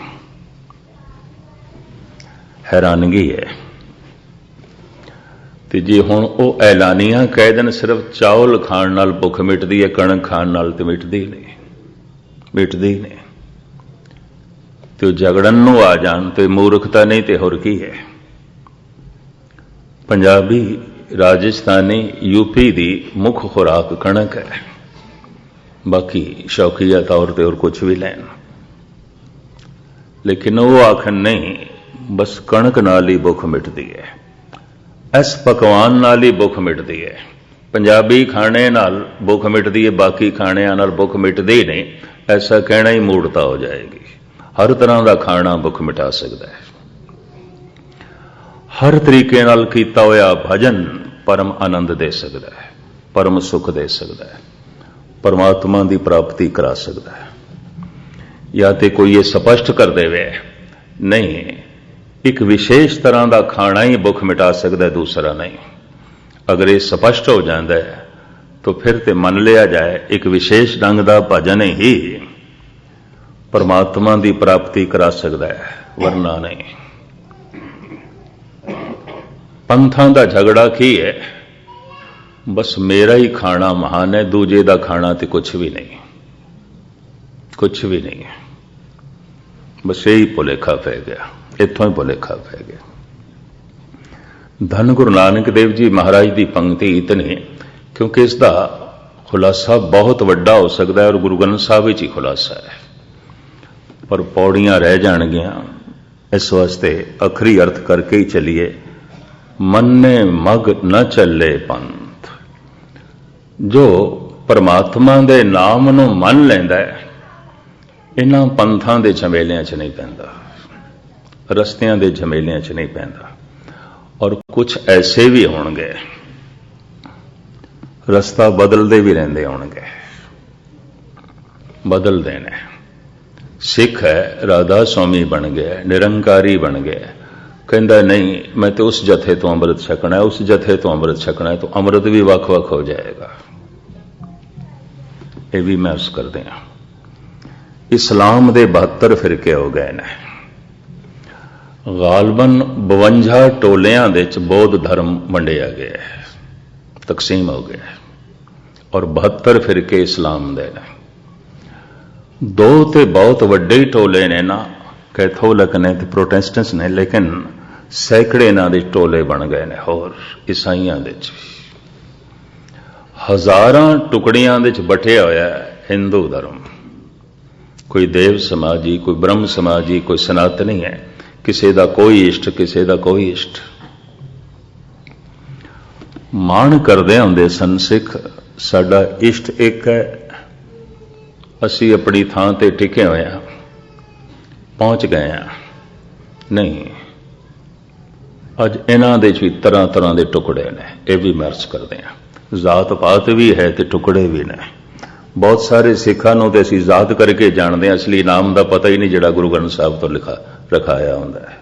हैरानगी है। तो जी हुण वो ऐलानियां कह देन सिर्फ चावल खाण नाल भुख मिटदी है, कणक खाण नाल ते मिटदी नहीं, मिटदी नहीं। तो झगड़न नूं आ जाण ते मूर्खता नहीं ते होर की है। पंजाबी, राजस्थानी, यूपी दी मुख खुराक कणक है, बाकी शौकीया तौर पर और कुछ भी लैन। लेकिन वो आखन नहीं बस कणक नाल ही भुख मिटदी है, इस पकवान नाल ही भुख मिटदी है। पंजाबी खाने नाल भुख मिटदी है, बाकी खाणियां नाल भुख मिटदी नहीं, ऐसा कहना ही मूर्खता हो जाएगी। हर तरह का खाना भुख मिटा सकता है। हर तरीके नाल कीता होया भजन परम आनंद दे सकता है, परम सुख दे सकता है, परमात्मा की प्राप्ति करा सकता है। या तो कोई ये स्पष्ट कर देवे नहीं, एक विशेष तरह का खाना ही भुख मिटा सकता है, दूसरा नहीं। अगर ये स्पष्ट हो जाता है तो फिर तो मान लिया जाए एक विशेष ढंग का भजन ही परमात्मा की प्राप्ति करा सकता है, वरना नहीं। पंथां का झगड़ा की है, बस मेरा ही खाना महान है, दूजे का खाना तो कुछ भी नहीं, कुछ भी नहीं है। बस यही भुलेखा पै गया, इत्थों ही भुलेखा पै गया। धन गुरु नानक देव जी महाराज की पंक्ति इतनी, क्योंकि इसका खुलासा बहुत वड्डा हो सकता है और गुरु ग्रंथ साहब विच ही खुलासा है, पर पौड़ियां रह जाणगियां। इस वास्ते अखरी अर्थ करके ही चलिए। मन्ने मग न चले पंथ, जो परमात्मा दे नाम नूं मन लैंदा है, इन्हां पंथां दे झमेलियां च नहीं पैंदा, रस्तियां दे झमेलियां च नहीं पैंदा। और कुछ ऐसे भी होणगे रास्ता बदलते भी रहंदे होणगे। बदलते हैं। सिख है, राधा स्वामी बन गया, निरंकारी बन गया, कहता नहीं मैं तो उस जथे तो अमृत छकना है, उस जथे तो अमृत छकना है, तो अमृत भी वख वख हो जाएगा। ये भी महसूस करते हैं। इस्लाम के 72 फिरके हो गए ने, गालबन 52 टोलियां दे च बौद्ध धर्म वंडिया गया है, तकसीम हो गया है, और 72 फिरके इस्लाम दे ने। 2 ते बहुत वड्डे टोले ने ना, कैथोलिक ने ते प्रोटेस्टेंट्स ने, लेकिन सैकड़े इन्हां दे टोले बन गए ने। होर ईसाइयां दे च हज़ारां टुकड़ियां दे च बटिया होया है हिंदू धर्म। कोई देव समाजी, कोई ब्रह्म समाजी, कोई सनातनी है, किसी का कोई इष्ट, किसी का कोई इष्ट। माण करदे हुंदे सन सिख, साडा इष्ट एक है, असी अपनी थां ते टिके होए हां, पहुंच गए हैं। नहीं, अज इन्हां दे भी तरह तरह के टुकड़े ने, ये भी महसूस करते हैं। जात पात भी है तो टुकड़े भी ने। बहुत सारे सिखां नूं ते असीं जात करके जानते हैं, असली नाम का पता ही नहीं जिहड़ा गुरु ग्रंथ साहब तो लिखा रखाया हुंदा है,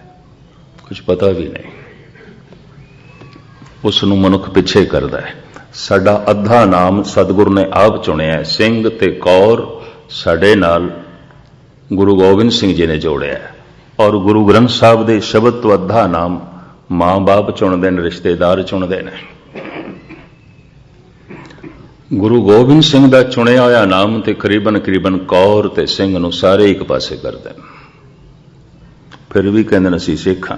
कुछ पता भी नहीं। उस नूं मनुख पिछे करता है। साडा अद्धा नाम सतगुरु ने आप चुनिया, सिंह ते कौर साडे नाल गुरु गोबिंद सिंह जी ने जोड़िया, और गुरु ग्रंथ साहब के शब्द तो अद्धा नाम मां बाप चुनते हैं, रिश्तेदार चुनते हैं। गुरु गोबिंद सिंह का चुनिया होया नाम ते करीबन कौर ते सिंह नूं सारे एक पासे करते हैं, फिर भी कहते असीं सिख हां।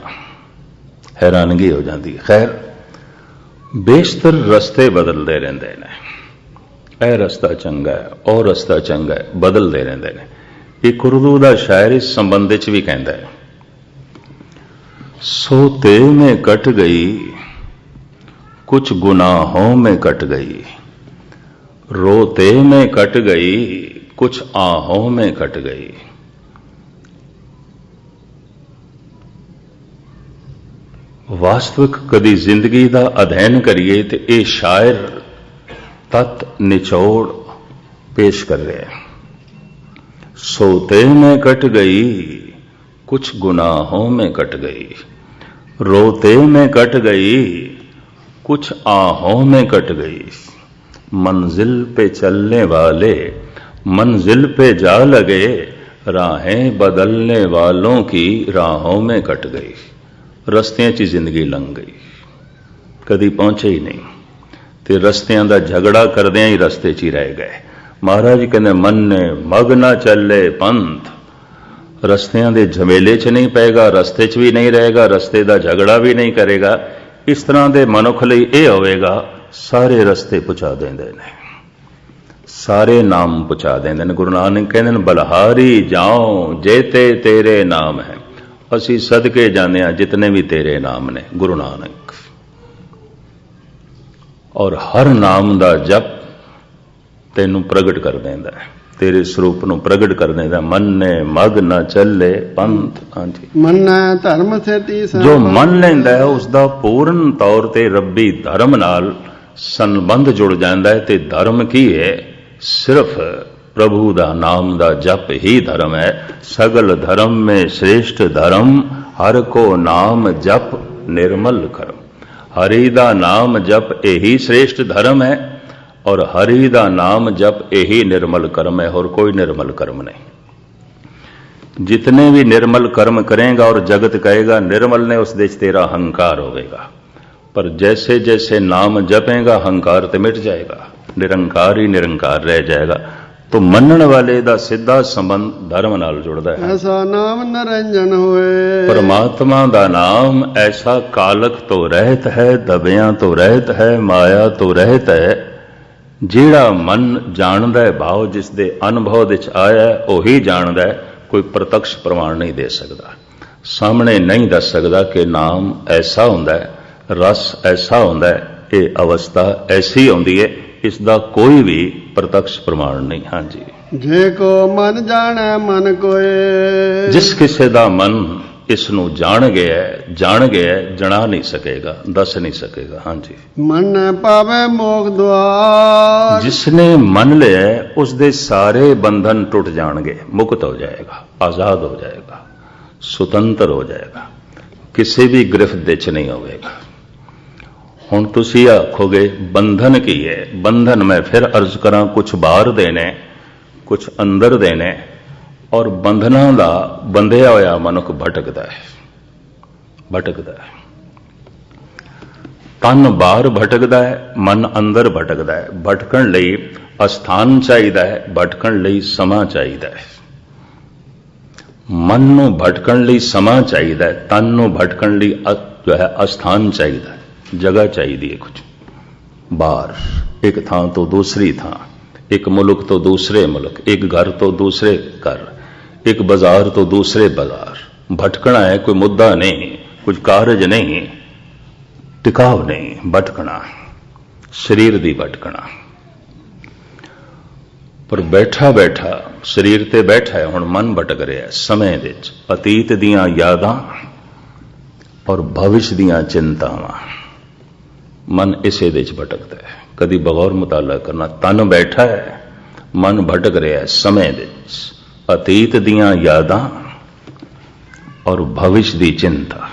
हैरानगी हो जाती है। खैर, बेशतर रस्ते बदलते रहते हैं, यह रस्ता चंगा है, और रस्ता चंगा है, बदलते रहते हैं। एक उर्दू का शायर इस संबंध च भी कहता है, सोते में कट गई कुछ गुनाहों में कट गई, रोते में कट गई कुछ आहों में कट गई। वास्तविक कदी जिंदगी का अध्ययन करिए तो यह शायर तत् निचोड़ पेश कर रहे हैं। सोते में कट गई कुछ गुनाहों में कट गई, रोते में कट गई कुछ आहों में कट गई। मंजिल पे चलने वाले मंजिल पे जा लगे, राहें बदलने वालों की राहों में कट गई। रस्तियां च जिंदगी लंघ गई, कदी पहुंचे ही नहीं, ते रस्तियां दा झगड़ा करदियां ही रस्ते च ही रह गए। महाराज कहते मन्ने मग ना चले पंथ, रस्तियां दे झमेले च नहीं पेगा, रस्ते च भी नहीं रहेगा, रस्ते का झगड़ा भी नहीं करेगा। इस तरह के मनुख लई यह होवेगा, सारे रस्ते पहुंचा देंदे ने, सारे नाम पहुंचा देंदे ने। गुरु नानक कहते हैं बलहारी जाओ जेते तेरे नाम है, असी सदके जाने जितने भी तेरे नाम ने। गुरु नानक और हर नाम का जप तेनू प्रगट कर देंदा है, तेरे स्वरूप नू प्रगट कर देंदा। मन ने मग न चले पंथ। हाँ जी, मन धर्म से जो मन लेंदा है उसका पूर्ण तौर ते रब्बी धर्म नाल संबंध जुड़ जाता है। ते धर्म की है? सिर्फ प्रभु दा नाम दा जप ही धर्म है। सगल धर्म में श्रेष्ठ धर्म, हर को नाम जप निर्मल करम। हरि दा नाम जप यही श्रेष्ठ धर्म है, और हरि दा नाम जप यही निर्मल कर्म है, और कोई निर्मल कर्म नहीं। जितने भी निर्मल कर्म करेगा और जगत कहेगा निर्मल ने, उस देश तेरा अहंकार होगा। पर जैसे जैसे नाम जपेगा अहंकार तो मिट जाएगा, निरंकार ही निरंकार रह जाएगा। तो मनण वाले दा सीधा संबंध धर्म नाल जुड़दा है। ऐसा नाम निरंजन होए, परमात्मा दा नाम ऐसा कालक तो रहत है, दबियां तो रहत है, माया तो रहत है। जिहड़ा मन जानदा है, भाव जिस दे अनुभव विच आया है वही जानदा है। कोई प्रत्यक्ष प्रमाण नहीं दे सकता, सामने नहीं दस सकता कि नाम ऐसा हुंदा है, रस ऐसा हुंदा है, ये अवस्था ऐसी आउंदी है। इसका कोई भी प्रत्यक्ष प्रमाण नहीं। हाँ जी, जे को मन जाने मन कोए, जिस किसी का मन इस नूं जान गया जना नहीं सकेगा, दस नहीं सकेगा। हाँ जी। मन पावे मोख द्वार, जिसने मन लिया उसके सारे बंधन टूट जाएंगे, मुक्त हो जाएगा, आजाद हो जाएगा, स्वतंत्र हो जाएगा, किसी भी गिरफ्त दे च नहीं होगा। हुण तुसीं आखोगे बंधन की है? बंधन मैं फिर अर्ज करा, कुछ बाहर देने कुछ अंदर देने, और बंधना का बंधिया होया मनुख भटकदा है। तन बाहर भटकदा है, मन अंदर भटकदा है। भटकण लई अस्थान चाहिदा है, भटकण लई समा चाहिदा है। मन नूं भटकण लई समा चाहिदा है, तन नूं भटकण लई जो है अस्थान चाहिदा है, जगह चाहिदी है कुछ बाहर, एक थां तो दूसरी थां, एक मुल्क तो दूसरे मुल्क, एक घर तो दूसरे घर, एक बाजार तो दूसरे बाजार। भटकना है, कोई मुद्दा नहीं, कुछ कारज नहीं, टिकाव नहीं, भटकना शरीर दी भटकना। पर बैठा बैठा शरीर ते बैठा है, हुण मन भटक रहा है समय दे विच, अतीत दीआं यादां और भविष्य दीआं चिंतावां, मन इसे दे विच भटकदा है। कदी बगौर मुताला करना, तन बैठा है, मन भटक रहा है समय दे विच, अतीत दीआं यादां और भविष्य दी चिंता।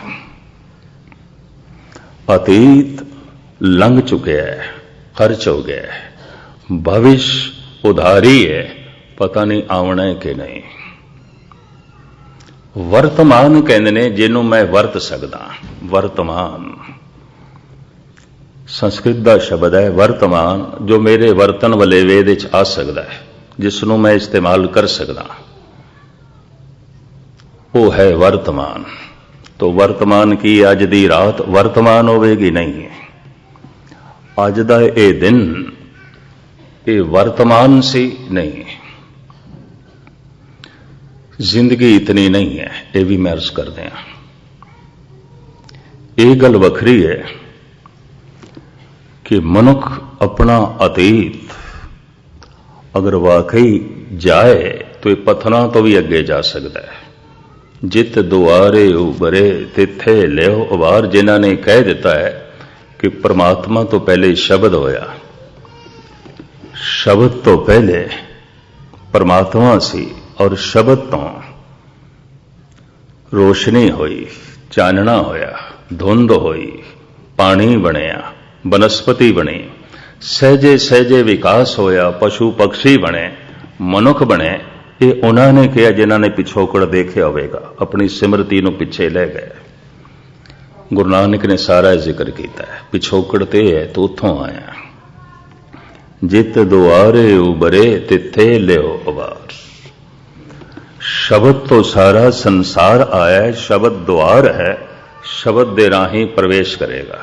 अतीत लंघ चुके है, खर्च हो गया है, भविष्य उधारी है, पता नहीं आना है कि नहीं। वर्तमान कहते ने जिन्हों मैं वरत सकदा, वर्तमान संस्कृत का शब्द है वर्तमान, जो मेरे वर्तन वाले वेद विच आ सकता है, जिसनों मैं इस्तेमाल कर सकदा, वो है वर्तमान। तो वर्तमान की अज दी रात वर्तमान होवेगी नहीं, अज दा ये दिन ये वर्तमान सी नहीं। जिंदगी इतनी नहीं है, ये भी मैं अर्ज कर दें। ये गल वखरी है कि मनुख अपना अतीत अगर वाकई जाए तो ये पत्थरों तो भी अगे जा सकता है। जित दुआरे उबरे तिथे लियो उबार, जिन्हों ने कह दिता है कि परमात्मा तो पहले शब्द होया, शब्द तो पहले परमात्मा सी, और शब्द तो रोशनी हुई, चानना होया, धुंध हुई, पानी बनया, बनस्पति बनी, सहजे सहजे विकास होया, पशु पक्षी बने, मनुख बने। ये उन्होंने कहा जिन्होंने पिछोकड़ देखे होगा, अपनी सिमरती नूं पिछे ले गए। गुरु नानक ने सारा जिक्र किया है, पिछोकड़ ते है तो उथों आया। जित दुआरे उबरे तिथे लियो उबार, शब्द तो सारा संसार आया है, शब्द द्वार है, शब्द दे राही प्रवेश करेगा।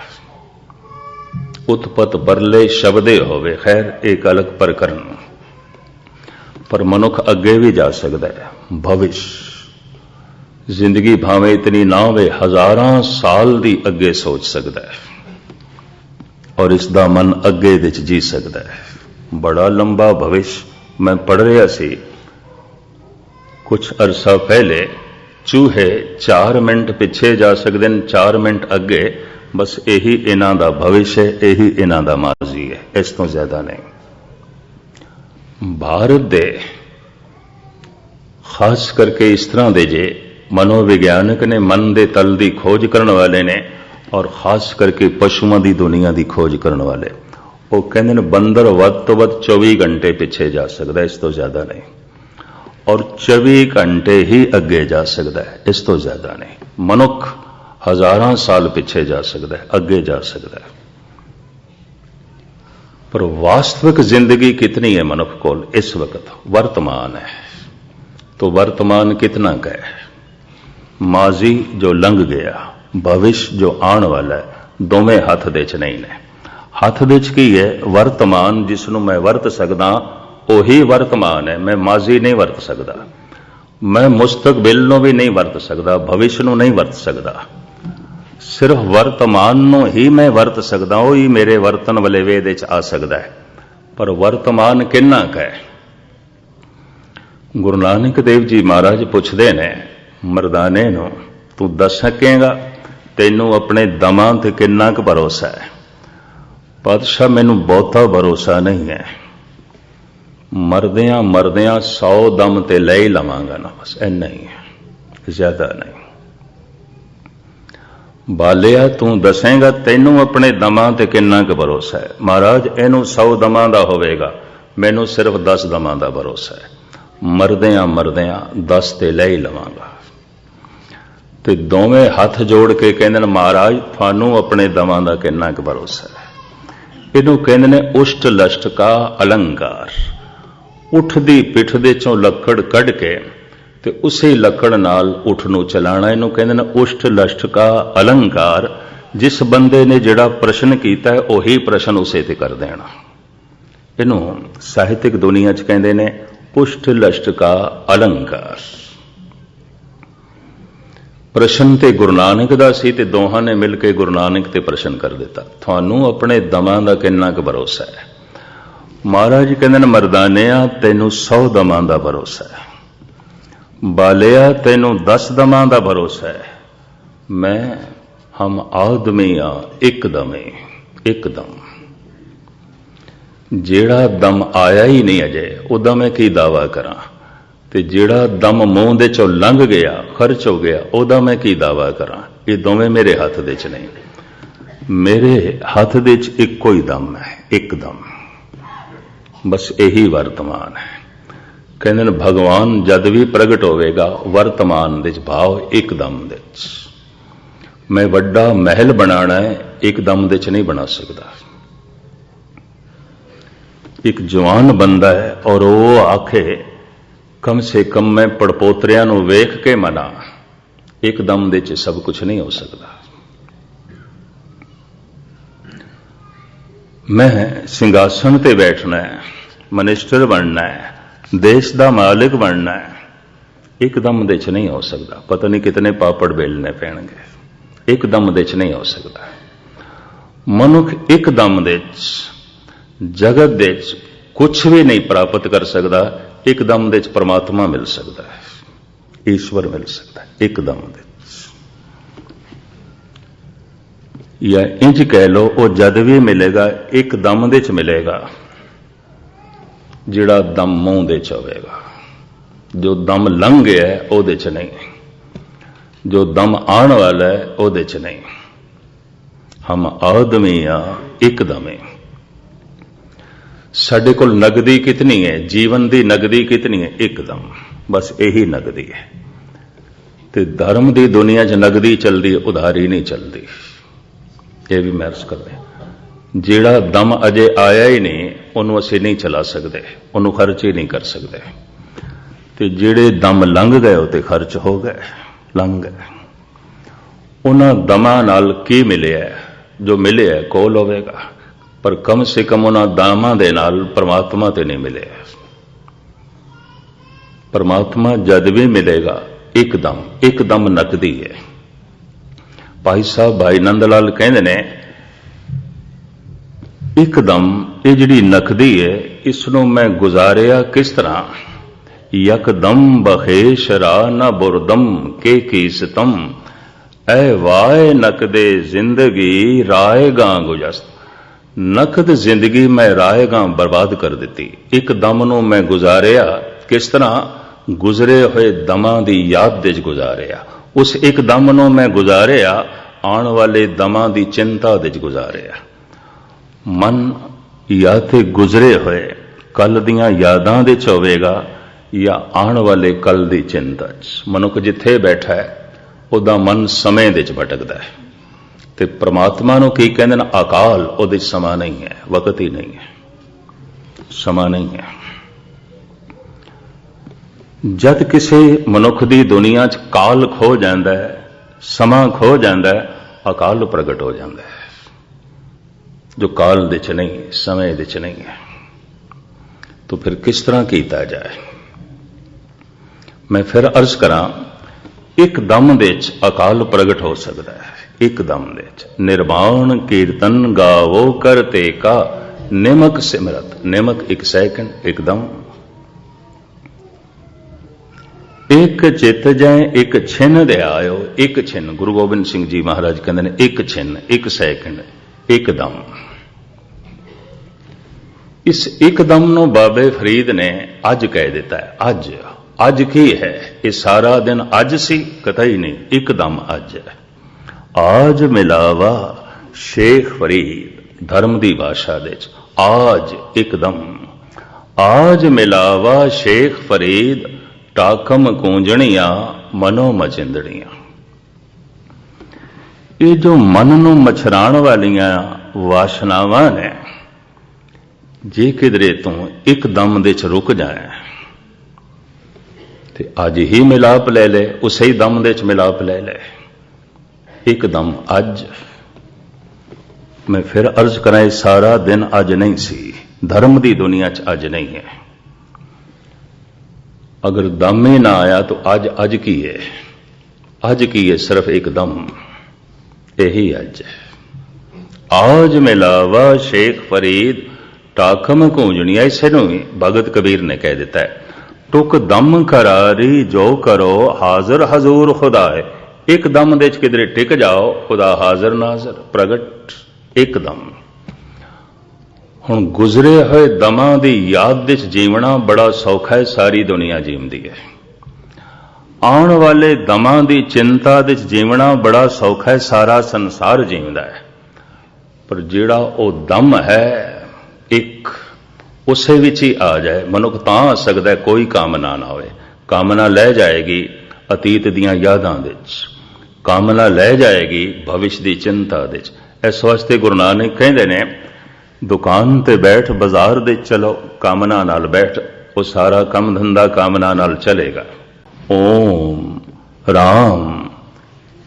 उत्पत परले शब्दे होवे, खैर एक अलग प्रकरण, पर मनुख अगे भी जा सकता है। भविष्य जिंदगी भावें इतनी ना होवे, हजारां साल दी अगे सोच सकता है, और इसका मन अगे विच जी सकता है। बड़ा लंबा भविष्य मैं पढ़ रहा सी कुछ अरसा पहले, चूहे 4 मिनट पिछे जा सकते हैं, 4 मिनट अगे, बस यही इन्हां दा भविष्य है, यही इन्हां दा माजी है, इस तो ज्यादा नहीं। भारत दे खास करके इस तरह दे जे मनोविज्ञानक ने, मन दे तल दी खोज करने वाले ने, और खास करके पशुओं की दुनिया की खोज करने वाले, वो कहते हैं बंदर वध तो वध 24 घंटे पिछे जा सकता है, इस तो ज्यादा नहीं, और 24 घंटे ही अगे जा सकता है, इस तो ज्यादा नहीं। मनुख हजारां साल पिछे जा सकता है, अगे जा सकता है। पर वास्तविक जिंदगी कितनी है मनुख को इस वक्त? वर्तमान है। तो वर्तमान कितना का है? माजी जो लंघ गया, भविष्य जो आने वाला है, दोवें हथ दे च नहीं ने। हथ दे च की है? वर्तमान जिसनों मैं वरत सकदा, ओही वर्तमान है। मैं माजी नहीं वरत सकदा, मैं मुस्तकबिल नूं भी नहीं वरत सकदा, भविष्य नूं नहीं वरत सकदा, सिर्फ वर्तमान नूं ही मैं वरत सकदा, वही मेरे वर्तन वाले वेद विच आ सकदा है। पर वर्तमान किन्ना का है? गुरु नानक देव जी महाराज पुछदे ने मरदाने नूं, तू दस सकेगा तैनू अपने दमां ते किन्ना क भरोसा है? पातशाह मैनू बहुता भरोसा नहीं है, मरदियां मरदियां 100 दम ते ले ही लवांगा ना, बस इन्ना ही है, ज्यादा नहीं। बालिया तू दसेगा तैनू अपने दमां ते किन्ना क भरोसा है? महाराज इनू 100 दमां दा होवेगा, मैनू सिर्फ 10 दमां दा भरोसा है, मरदियां मरदियां 10 ते ले ही लवांगा। ते दोवें हथ जोड़ के कहंदे महाराज थानू अपने दमां दा किन्ना क भरोसा है? इनू कहंदे ने उष्ट लष्ट का अलंकार। उठ दी पिठ दे चों लकड़ कढ़ के ते उसे लकड़ नाल उठ नू चलाना, इनू कहंदे ने उष्ट लष्ट का अलंकार। जिस बंदे ने जिहड़ा प्रश्न कीता है उही प्रश्न उसे ते कर देना। इनू साहित्यिक दुनिया च कहंदे ने उष्ट लष्ट का अलंकार। प्रश्न ते गुरु नानक दा सी ते दोहां ने मिल के गुरु नानक ते प्रश्न कर दिता, थानू अपने दमां दा किन्ना क भरोसा है? महाराज कहंदे ने मरदानिया तैनू 100 दमां दा भरोसा है, बालिया तैनू 10 दमां दा भरोसा है, मैं हम आदमी आ एकदमे एकदम। जेड़ा दम आया ही नहीं अजे उदा मैं की दावा करा, ते जेड़ा दम मूंह दे चों लंघ गया खर्च हो गया उदा मैं की दावा करा। ये दोवें मेरे हाथ दे च नहीं, मेरे हाथ दे च इक्को ही दम है, एकदम, बस यही वर्तमान है। कहते हैं भगवान जद भी प्रगट होवेगा वर्तमान दे च भाव एकदम दे च। मैं वड्डा महल बनाना है, एकदम दे च नहीं बना सकता। एक जवान बंदा है और वो आखे कम से कम मैं पड़पोतरियां नूं वेख के मना, एकदम दे च सब कुछ नहीं हो सकता। मैं सिंघासन ते बैठना है, मिनिस्टर बनना है, देश दा मालिक बनना है, एकदम दे च नहीं हो सकता। पता नहीं कितने पापड़ बेलने पैणगे, एकदम दे च नहीं हो सकता। मनुख एकदम दे च जगत दे च कुछ भी नहीं प्राप्त कर सकता, एकदम दे च परमात्मा मिल सकता है, ईश्वर मिल सकता है एकदम दे च। या इंज कह लो वो जद भी मिलेगा एकदम दे च मिलेगा जिहड़ा दम मूंह दे च होवेगा। जो दम लंघ गया है ओहदे च नहीं, जो दम आने वाला है ओहदे च नहीं। हम आदमी आ एकदम। साडे कोल नगदी कितनी है, जीवन की नगदी कितनी है? एकदम, बस यही नगदी है। ते धर्म की दुनिया च नगदी चलती है, उधारी नहीं चलती। ये भी महसूस करते। जेड़ा दम अजे आया ही नहीं उन्होंने असीं नहीं चला सकते, उन्होंने खर्च ही नहीं कर सकते। ते जेड़े दम लंघ गए वो खर्च हो गए, लंघ गए। उन्हां दमां नाल की मिले है? जो मिले है कोल होवेगा, पर कम से कम उन्हां दामां दे नाल परमात्मा ते नहीं मिले। परमात्मा जद भी मिलेगा एकदम, एकदम नकदी है। भाई साहब भाई नंद लाल कहंदे ने एकदम ये जिहड़ी नकदी है इसनों मैं गुजारिया किस तरह? यकदम बखेश रा न बुरदम के कीसतम, ऐ वाए नकदे जिंदगी रायगा गुजस्त। नकद जिंदगी मैं रायगा बर्बाद कर दी, एक दम नूं मैं गुजारिया किस तरह? गुजरे हुए दमां दी याद दे गुजारिया। उस एक दम नूं मैं गुजारिया आने वाले दमां दी चिंता दे गुजारिया। मन या ते गुजरे हुए कल दियां यादां दे च होवेगा या आने वाले कल दी चिंता च। मनुख जिथे बैठा है उहदा मन समय दे च भटकदा है। ते परमात्मा नूं की कहंदे ने? अकाल, उहदे च समा नहीं है, वक्त ही नहीं है, समा नहीं है। जद किसी मनुख दी दुनिया च काल खो जाता है, समा खो जाता है, अकाल प्रगट हो जाता है। जो काल दे च नहीं, समय दे च नहीं है, तो फिर किस तरह कीता जाए? मैं फिर अर्ज करा, एक दम दे च अकाल प्रगट हो सकता है, एक दम दे च। निर्वाण कीर्तन गावो करते का निमक सिमरत। निमक एक सेकंड, एकदम एक चित जै एक छिन दे आयो। एक छिन, गुरु गोबिंद सिंह जी महाराज कहते हैं एक छिन, एक सैकंड, एकदम। इस एकदम नो बाबे फरीद ने अज कह दिता है। अज अज की है? ये सारा दिन अज सी? कतई नहीं, एकदम अज है। आज मिलावा शेख फरीद, धर्म की भाषा दे आज एकदम। आज मिलावा शेख फरीद, टाकम कूंजणियां मनो मचिंदड़ियां। ये जो मन नूं मछराण वालियां वासनावां ने, जे किधरे तू एकदम दे च रुक जाए ते अज ही मिलाप ले ले, उसे ही दम दे च मिलाप ले ले। एकदम अज। मैं फिर अर्ज करां, सारा दिन अज नहीं सी, धर्म की दुनिया च अज नहीं है। अगर दम ही ना आया तो अज अज की है? अज की है? सिर्फ एकदम, यही अज है। आज मिलावा शेख फरीद, टाकम कूंजणिया। इसे ही भगत कबीर ने कह दिता है, टुक दम करारी जो करो हाजिर हजूर खुदा है। एक दम दे किधरे टिक जाओ, खुदा हाजिर नाजिर प्रगट एकदम। हुण गुजरे हुए दमां दी याद दे जीवना बड़ा सौखा है, सारी दुनिया जीवदी है। आउण वाले दमां दी चिंता दे जीवना बड़ा सौखा है, सारा संसार जीवदा है। पर जिहड़ा ओ दम है एक, उसे विच ही आ जाए मनुख तां आ सकदा है, कोई कामना ना होए। कामना लै जाएगी अतीत दीयां यादां दे विच, कामना लै जाएगी भविष्य दी चिंता दे विच। इस वास्ते गुरु नानक कहंदे ने, दुकान ते बैठ बाजार दे चलो, कामना नाल बैठ, वो सारा काम धंधा कामना नाल चलेगा। ओम राम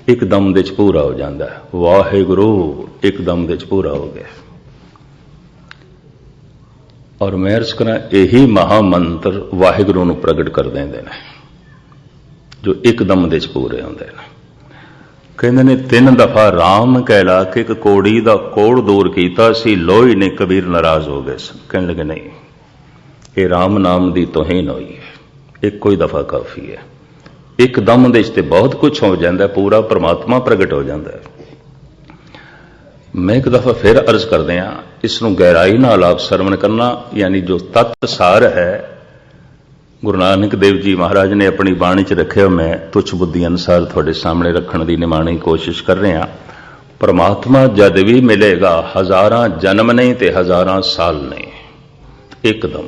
एकदम दे च पूरा हो जाता है, वाहिगुरु एकदम दे च पूरा हो गया। और मैं अर्ज करा, यही महामंत्र वाहिगुरु नूं प्रगट कर देंदे ने, जो एकदम दे च पूरे होंदे ने। कहते ने 3 दफा राम कहला के एक कोड़ी दा कोड़ दूर कीता सी, लोई ने कबीर नाराज हो गए सन। कहने लगे नहीं, ये राम नाम दी तोहीन हुई है, एक कोई दफा काफी है। एकदम दे ते बहुत कुछ हो जाता है, पूरा परमात्मा प्रगट हो जाता है। मैं एक दफा फिर अर्ज कर दिया, इसनों गहराई नाल आप सरवण करना, यानी जो तत्त सार है गुरु नानक देव जी महाराज ने अपनी बाणी च रखे। मैं तुच्छ बुद्धि अनुसार थोड़े सामने रखने की निमाणी कोशिश कर रहा। परमात्मा जद भी मिलेगा, हजारां जन्म नहीं ते हजारां साल नहीं, एकदम।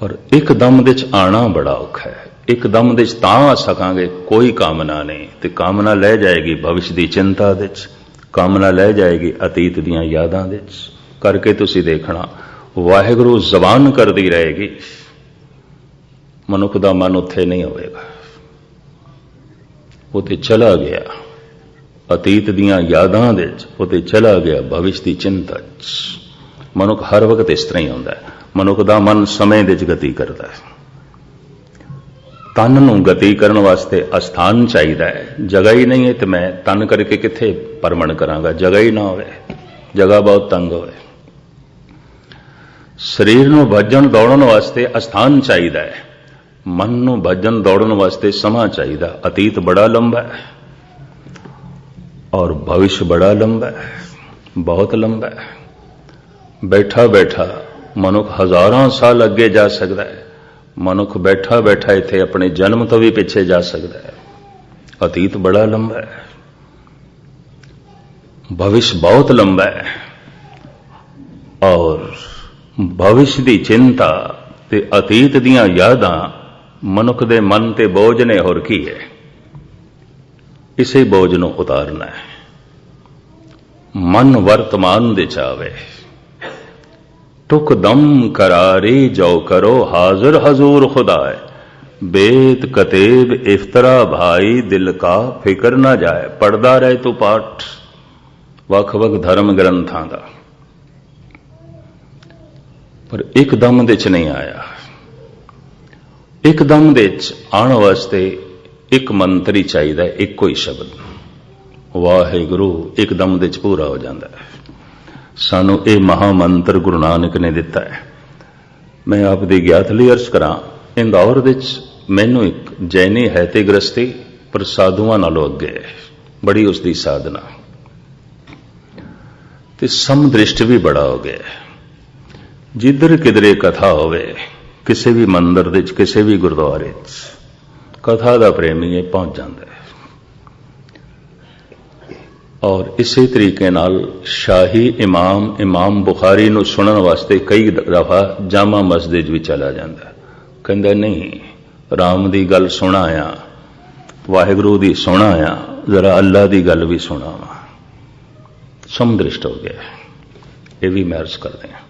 पर एकदम दे च आना बड़ा औखा है। एकदम दे च तां आ सकांगे, कोई कामना नहीं, ते कामना लै जाएगी भविष्य की चिंता दे च, कामना लै जाएगी अतीत दीयां यादां दे च। करके तुसीं देखना, वाहिगुरु जबान करती रहेगी, मनुख का मन उत्थे नहीं होएगा। वो ते चला गया अतीत दीयां यादां दे च, वो ते चला गया भविष्य की चिंता च। मनुख हर वक्त इस तरह ही होंदा है। मनुख का मन समय दे च गति करता है। तन नूं गति करने वास्ते अस्थान चाहिए है, जगह ही नहीं है तो मैं तन करके कित्थे परमण करांगा, जगह ही ना होवे, जगह बहुत तंग होवे। शरीर नूं भजन दौड़न वास्ते अस्थान चाहिए है, मन नूं भजन दौड़न वास्ते समा चाहिए। अतीत बड़ा लंबा है और भविष्य बड़ा लंबा है, बहुत लंबा है। बैठा बैठा मनुख हजारों साल अगे जा सकता है। मनुख बैठा बैठा इत्थे अपने जन्म तो भी पीछे जा सकता है। अतीत बड़ा लंबा है, भविष्य बहुत लंबा है। और भविष्य की चिंता ते अतीत दीयां यादां मनुख दे मन ते बोझ ने, होर की है। इसे बोझ नूं उतारना है। मन वर्तमान दे चावे, टुक दम करारी जो करो हाजिर हजूर खुदा है। बेत कतेब इफ्तरा भाई दिल का फिक्र ना जाए। पढ़दा रहे तू पाठ वख वख धर्म ग्रंथां दा, पर एकदम दे च नहीं आया। एकदम दे च आने वास्ते एक मंत्र ही चाहिए, एक कोई शब्द, वाहिगुरु एकदम दे च पूरा हो जाता है। सानू ये महामंत्र गुरु नानक ने दिता है। मैं आप दी ज्ञात लई अर्ज करा, इंदौर विच मैनू एक जैनी है ते गृहस्थी पर साधुआं नालों अगे है, बड़ी उसकी साधना ते समदृष्ट भी बड़ा हो गया। जिधर किधरे कथा होवे, किसी भी मंदिर दे विच, किसी भी गुरुद्वारे कथा दा प्रेमी है पहुंच जाता है। और इसी तरीके नाल शाही इमाम बुखारी नूं सुनन वास्ते कई दफा जामा मस्जिद भी चला जाता, कहंदा नहीं राम दी गल सुना आ, वाहिगुरू दी सुना आ, जरा अल्लाह दी गल भी सुना वा। समदृष्ट हो गया, ये भी मैं अर्ज करते हैं।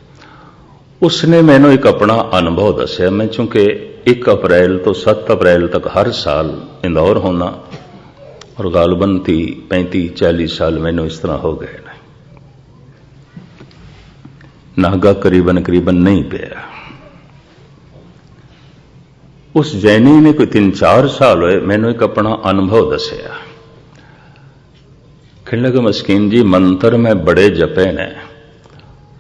उसने मैनू एक अपना अनुभव दसिया। मैं चूंकि 1 अप्रैल तो 7 अप्रैल तक हर साल इंदौर होना और गालबन 35-40 साल मैनू इस तरह हो गए ने, नागा करीबन नहीं पिया। उस जैनी ने कोई 3-4 साल हुए मैनू एक अपना अनुभव दसिया। कहने लगे मस्कीन जी मंत्र मैं बड़े जपे ने,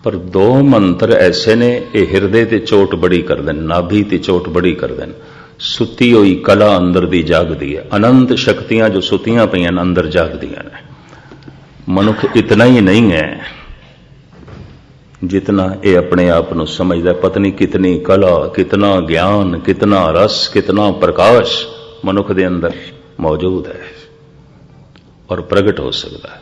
पर 2 मंत्र ऐसे ने ये हिरदे ते चोट बड़ी कर देन, नाभि ते चोट बड़ी कर देन। सुती हुई कला अंदर दी जागदी है, अनंत शक्तियां जो सुतियां पईयां अंदर जागदियां ने। मनुख इतना ही नहीं है जितना ये अपने आप को समझदा। पत्नी कितनी कला, कितना ज्ञान, कितना रस, कितना प्रकाश मनुख दे अंदर मौजूद है और प्रगट हो सकता है।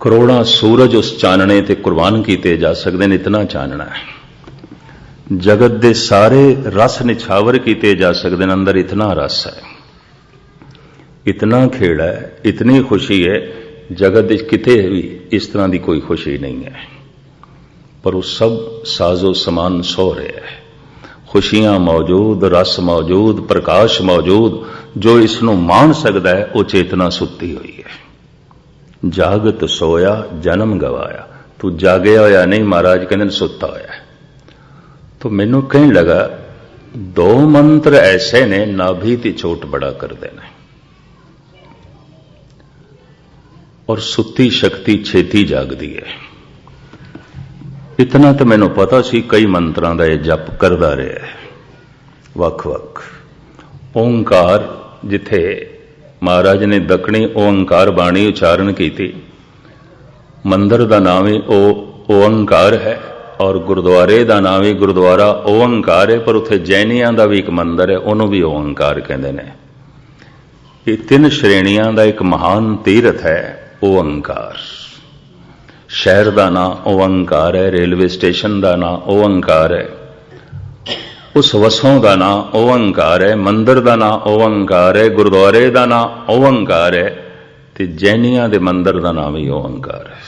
करोड़ां सूरज उस चानने ते कुर्बान किए जा सकते हैं, इतना चानना है। जगत दे सारे रस निछावर किए जा सकते हैं, अंदर इतना रस है, इतना खेड़ा है, इतनी खुशी है। जगत किते भी इस तरह की कोई खुशी नहीं है, पर वो सब साजो समान सो रहे है। खुशियां मौजूद, रस मौजूद, प्रकाश मौजूद। जो इसनों मान सकता है वो चेतना सुती हुई है। जागत सोया जन्म गवाया, तू जागया होया नहीं, महाराज कहते सुता होया। तो मैनू कहने लगा 2 मंत्र ऐसे ने नाभि ती चोट बड़ा करते हैं और सुती शक्ति छेती जागदी है। इतना तो मैनू पता सी, कई मंत्रां दा जप करदा रहा है वख-वख। ओंकार जिथे महाराज ने दक्षिणी ओंकार बाणी उचारण की थी, मंदिर का नाम ही ओंकार है और गुरुद्वारे का नाम ही गुरुद्वारा ओंकार है, पर उत्थे जैनियां का भी एक मंदिर है, उन्होंने भी ओंकार कहते हैं। ये 3 श्रेणियां का एक महान तीर्थ है ओंकार। शहर का नाम ओंकार है, रेलवे स्टेशन का नाम ओंकार है, उस वसों का नाम ओंकार है, मंदिर का नाम ओंकार है, गुरुद्वारे का नाम ओंकार है, ते जैनियां दे मंदिर का नाम ही ओंकार है।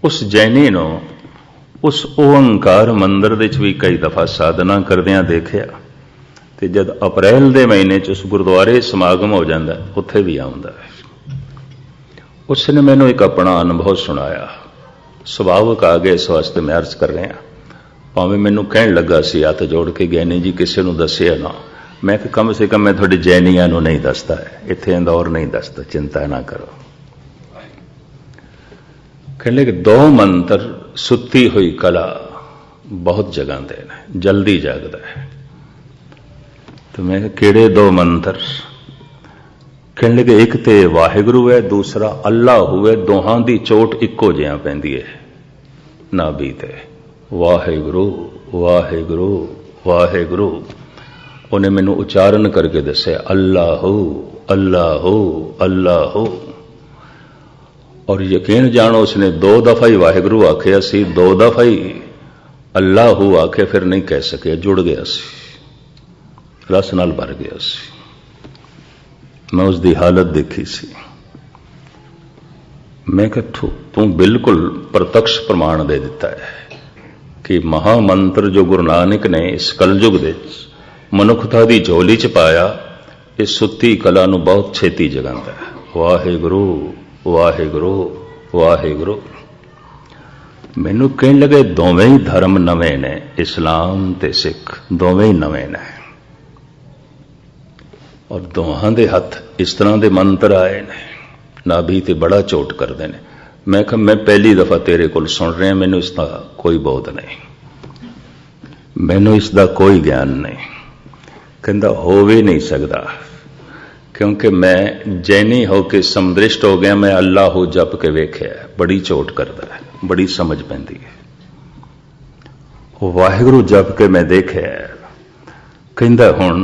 उस जैनी नो उस ओंकार मंदिर दे भी कई दफा साधना करदियां देखिया, ते जद अप्रैल दे महीने च उस गुरुद्वारे समागम हो जाता उत्थे भी आउंदा है। उसने मैनू एक अपना अनुभव सुनाया, सुभावक आ गए, इस वास्ते मैं अर्ज कर रहा। भावें मैनू कहन लगा सी हथ जोड़ के ज्ञानी जी किसी को दसिया ना, मैं कम से कम मैं थोड़े जैनियां नूं नहीं दसदा है, इत्थे इंदौर नहीं दसदा, चिंता ना करो। कहने लगे 2 मंत्र सुती हुई कला बहुत जगांदे ने, जल्दी जागदा है। तो मैं किहड़े 2 मंत्र? कहने लगे एक ते वाहिगुरू है, दूसरा अल्लाह हुए। दोहां दी चोट इक्को जिहा पैंदी है नाभि ते, वाहिगुरू वाहिगुरू वाहिगुरू। उन्हें मैनू उच्चारण करके दस्या अल्लाहू अल्लाहू अल्लाहू। और यकीन जानो उसने 2 दफा ही वाहिगुरू आखिया सी, 2 दफा ही अल्लाहू आखे, फिर नहीं कह सके, जुड़ गया सी, रस नाल भर गया सी। मैं उसकी हालत देखी सी। मैं कहा तू बिल्कुल प्रत्यक्ष प्रमाण दे दिता है कि महामंत्र जो गुरु नानक ने इस कलयुग दे मनुखता की झोली च पाया, इस सुती कला नूं बहुत छेती जगांदा है। वाहिगुरू वाहिगुरू वाहिगुरू। मैनू कहने लगे दोवें ही धर्म नवे ने, इस्लाम ते सिख दोवें ही नवे ने, और दोहां दे हथ इस तरह के मंत्र आए ने, नाभि ते बड़ा चोट करते हैं। मैं कहा मैं पहली दफा तेरे को सुन रहा, मैनू इसका कोई बोध नहीं। मैनू इसका कोई ज्ञान नहीं। कहता हो भी नहीं सकता, क्योंकि मैं जैनी होके समदृष्ट हो गया, मैं अल्लाह हो जप के वेख्या, बड़ी चोट करता है, बड़ी समझ पैंदी है। वाहिगुरू जप के मैं देखिया, कहता हुण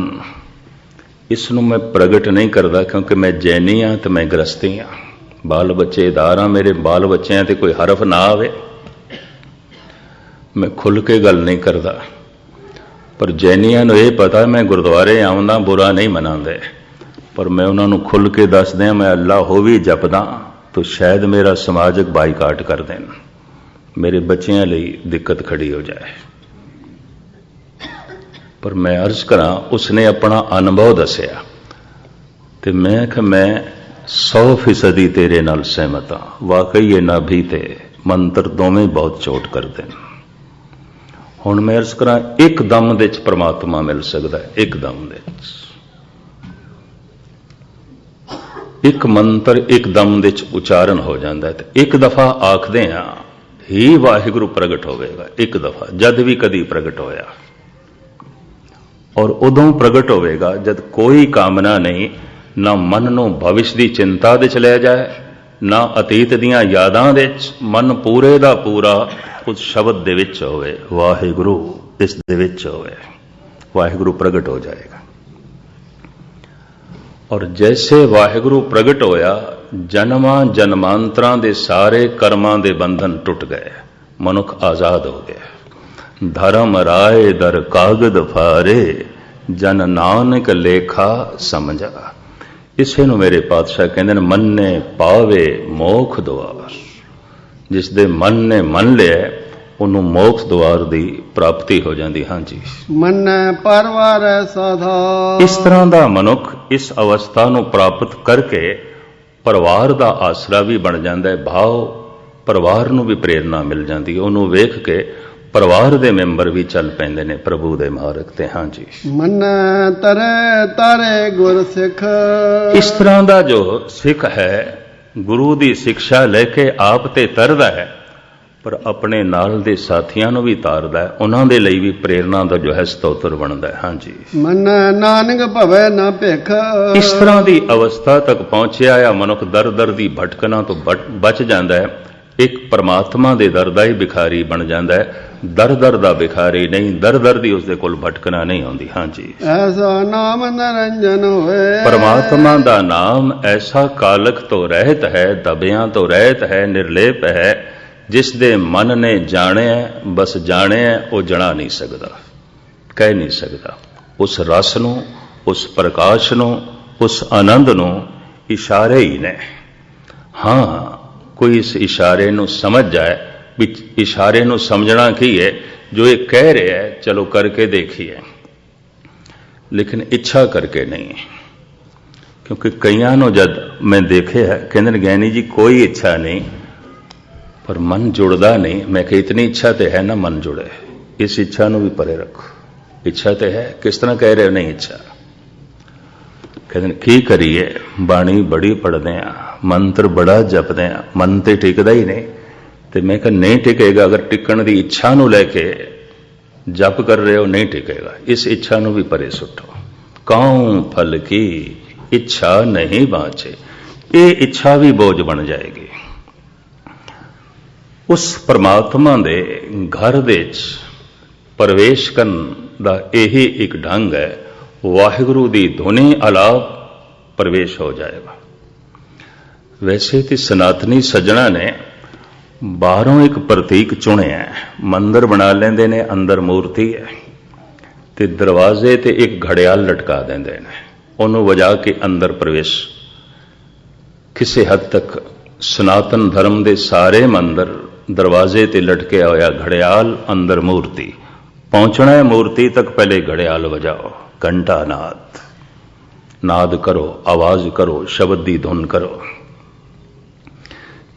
इसनूं मैं प्रगट नहीं करता, क्योंकि मैं जैनी हाँ तो मैं गृहस्थी हाँ, बाल बच्चे दार हाँ, मेरे बाल बच्चों ते कोई हरफ ना आवे, मैं खुल के गल नहीं करता। पर जैनियां नूं यह पता मैं गुरुद्वारे आउंदा बुरा नहीं मनाते, पर मैं उन्होंने खुल के दस दें मैं अल्लाह हो भी जपदा तो शायद मेरा समाजक बाईकाट कर देन, मेरे बच्चों लिए दिक्कत खड़ी हो जाए। पर मैं अर्ज करा, उसने अपना अनुभव दसिया तो मैं 100% तेरे नाल सहमत हाँ। वाकई ये नाभि ते मंत्र दोवें बहुत चोट करते हैं। हुण मैं अर्ज करा, एक दम दे विच परमात्मा मिल सकता है, एक दम दे विच। एक मंत्र एक दम दे विच उचारण हो जाता है, तो एक दफा आखदे हाँ ही वाहिगुरू प्रगट होवेगा, एक दफा जद भी कदी प्रगट होया, और उदों प्रगट होवेगा जद कोई कामना नहीं, ना मन नूं भविष्य की चिंता दे च लै जाए, ना अतीत दीयां यादां दे च, मन पूरे दा पूरा उस शब्द दे विच होवे, वाहिगुरू इस दे विच होवे, वाहिगुरू प्रगट हो जाएगा। और जैसे वाहिगुरू प्रगट होया, जन्मां जन्मांतरां दे सारे कर्मां दे बंधन टुट गए, मनुख आजाद हो गया। धर्म राय दर कागद फारे, जन नानक लेखा समझा। इसे नूं मेरे पातशाह कहंदे ने, मन्ने पावे मोख द्वार। जिस दे मन ने मन लिया उन्हों मोक्ष द्वार की प्राप्ति हो जाती। हाँ जी, मन परवार साधा। इस तरह का मनुख इस अवस्था को प्राप्त करके परिवार का आसरा भी बन जाता है, भाव परिवार को भी प्रेरणा मिल जाती है, उन्होंने वेख के परिवार के मैंबर भी चल पैंदे ने प्रभु के मार्ग ते। हाँ जी, मन तरे तारे गुर सिख। इस तरह का जो सिख है गुरु की शिक्षा लेके आप ते तरदा है, पर अपने नाल दे साथियों को भी तारदा है, उन्होंने लिए भी प्रेरणा का जो है स्तोत्र बनता है। हाँ जी, मन नानक भवे ना भिख। इस तरह की अवस्था तक पहुंचया या मनुख दर दर की भटकना तो बच जाता है, एक परमात्मा के दर का ही भिखारी बन जाता है, दर दर का भिखारी नहीं, दर दर की उसके कोल भटकना नहीं आती। हाँ जी, ऐसा नाम निरंजन होए। परमात्मा का नाम ऐसा कालक तो रहत है, दबियां तो रहत है, निर्लेप है, जिस दे मन ने जाने बस जाने वो जना नहीं सकता, कह नहीं सकता। उस रस नूं, उस प्रकाश नूं, उस आनंद नूं इशारे ही ने। हाँ, कोई इस इशारे नूं समझ जाए भी इशारे नूं समझना की है, जो ये कह रहे हैं चलो करके देखिए, लेकिन इच्छा करके नहीं। क्योंकि कईयां नूं जद मैं देखे है कहते ज्ञानी जी कोई इच्छा नहीं, पर मन जुड़दा नहीं। मैं कहा इतनी इच्छा तो है ना, मन जुड़े, इस इच्छा नूं भी परे रखो। इच्छा तो है, किस तरह कह रहे हो नहीं इच्छा। कहते की करिए, बाणी बड़ी पढ़ते हैं, मंत्र बड़ा जपते हैं, मन तो टिकदा ही नहीं। तो मैं कहा नहीं टिकेगा, अगर टिकण की इच्छा नूं लैके जप कर रहे हो नहीं टिकेगा, इस इच्छा नूं भी परे सुटो। काऊं फल की इच्छा नहीं बाँचे, ये इच्छा भी बोझ बन जाएगी। उस परमात्मा दे घर दे प्रवेश करन दा यही एक ढंग है, वाहिगुरू दी धुनी अलाप प्रवेश हो जाएगा। वैसे तो सनातनी सज्जणा ने बाहरों एक प्रतीक चुने है, मंदिर बना लेंदे ने, अंदर मूर्ति है, ते दरवाजे ते एक घड़ियाल लटका देंदे ने, उन्होंने वजा के अंदर प्रवेश। किसी हद तक सनातन धर्म के सारे मंदिर दरवाजे ते लटके होया घड़ियाल, अंदर मूर्ति। पहुंचना है मूर्ति तक, पहले घड़ियाल बजाओ, घंटा नाद, नाद करो, आवाज करो, शब्द की धुन करो।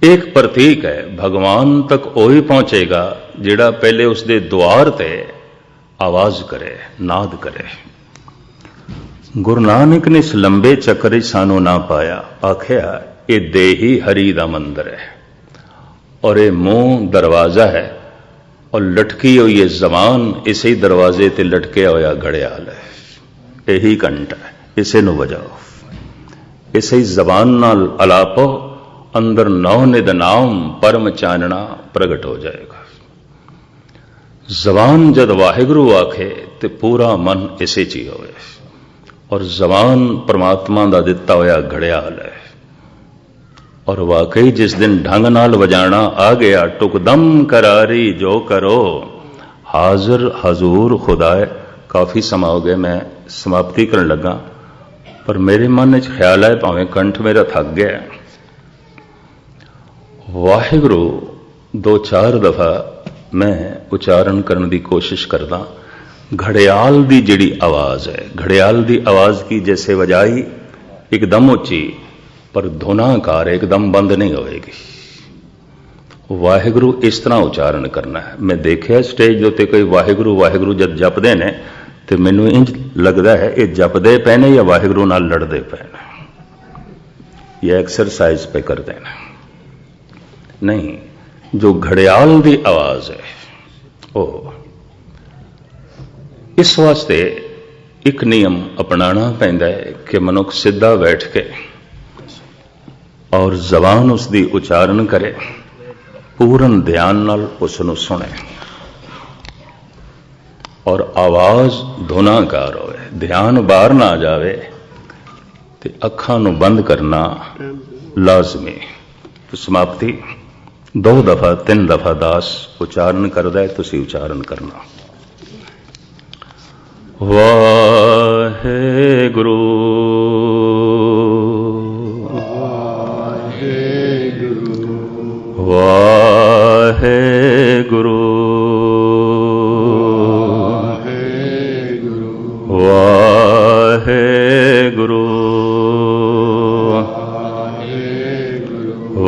एक प्रतीक है, भगवान तक वही पहुंचेगा जिहड़ा पहले उसके द्वार ते आवाज करे, नाद करे। गुरु नानक ने इस लंबे चक्कर सानू ना पाया, आखिया ये देही हरि दा मंदिर है और ये मुंह दरवाजा है, और लटकी हुई है जबान, इसी दरवाजे ते लटकिया होया घड़ियाल है, यही घंटा है, इसे नूं वजाओ, इसे जबान नाल अलापो, अंदर नौ निद नाम परम चानना प्रगट हो जाएगा। जबान जद वाहिगुरु आखे तो पूरा मन इसे च ही होवे, और जबान परमात्मा का दिता होया घड़ियाल है। और वाकई जिस दिन ढंग नाल वजाना आ गया, टुकदम करारी जो करो, हाजिर हजूर खुदाए। काफी समा हो गया, मैं समाप्ति करन लगा, पर मेरे मन च ख्याल है, भावें कंठ मेरा थक गया, वाहिगुरु दो चार दफा मैं उच्चारण करने की कोशिश करदा। घड़ियाल की जिहड़ी आवाज है, घड़ियाल की आवाज की जैसे वजाई एकदम उच्ची, पर धुनाकार एकदम बंद नहीं होएगी। वाहिगुरु इस तरह उच्चारण करना है। मैं देखिया स्टेज के उत्ते कोई वाहिगुरु वाहिगुरु जब जपदे ने तो मैनू इंज लगता है ये जपदे पे ने या वाहिगुरु नाल लड़दे पे ने, या एक्सरसाइज पे करते हैं। नहीं, जो घड़ियाल की आवाज है वो इस वास्ते एक नियम अपनाना पैंदा है कि मनुख सीधा बैठ के और जबान उसकी उच्चारण करे, पूर्ण ध्यान नाल उसनूं सुने, और आवाज धुनाकार होवे, ध्यान बाहर ना जावे, ते अखां नूं बंद करना लाजमी। तो समाप्ति 2 दफा 3 दफा दास उच्चारण करदा है, तुसीं उच्चारण करना। वाहेगुरु वाहेगुरु वाहेगुरु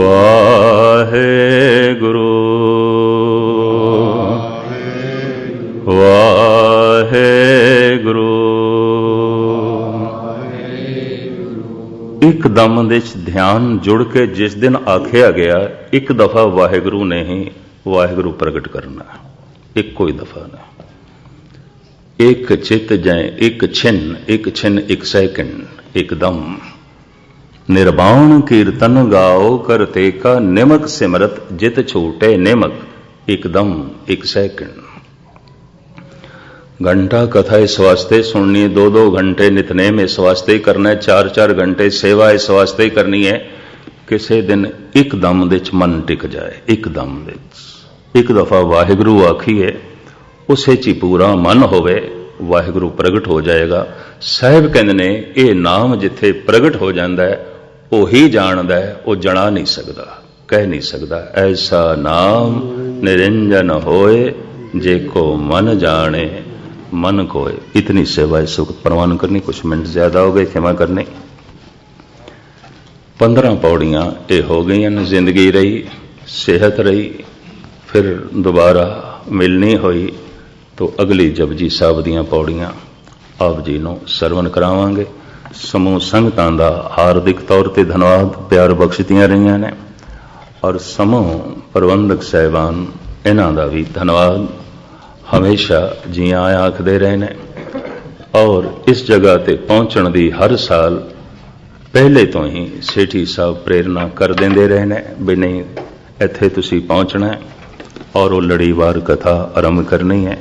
वाहेगुरु वाहेगुरु। एक दम दे ध्यान जुड़ के जिस दिन आखिया गया, एक दफा वाहिगुरु ने ही वाहिगुरु प्रगट करना, एक कोई दफा ना। एक चित जाए एक छिन एक सेकंड, एकदम निर्वाण कीर्तन गाओ करते का निमक सिमरत जित छूटे निमक, एकदम एक सेकंड। घंटा कथा इस वास्ते सुननी है, 2-2 घंटे नितनेम इस वास्ते करना है, 4-4 घंटे सेवा इस वास्ते करनी है, किसी दिन एकदम दे मन टिक जाए। एकदम दे एक दफा वाहिगुरु आखिए, उसे ची पूरा मन होवे, वाहिगुरु प्रगट हो जाएगा। साहिब कहते ने ये नाम जिथे प्रगट हो जाता है वही जानदा है, वो जना नहीं सकता, कह नहीं सकता। ऐसा नाम निरंजन होए जे को मन जाने मन कोय। इतनी सेवा इस वक्त प्रमाण करनी, कुछ मिनट ज्यादा हो गए, क्षमा करनी। 15 पौड़ियां ये हो गई, जिंदगी रही, सेहत रही, फिर दोबारा मिलनी हुई तो अगली जपजी साहब दियां पौड़ियां आप जी नूं सरवण करावांगे। समूह संगतां दा हार्दिक तौर ते धन्यवाद, प्यार बख्शतियां रहियां ने, और समूह प्रबंधक साहिबान इन्हां दा भी धन्यवाद, हमेशा जी आया आखदे रहे ने। और इस जगह ते पहुंचण दी हर साल पहले तो ही सेठी साहब प्रेरणा कर देंदे रहे ने भी नहीं इत्थे तुसी पहुंचना है और वो लड़ीवार कथा आरंभ करनी है।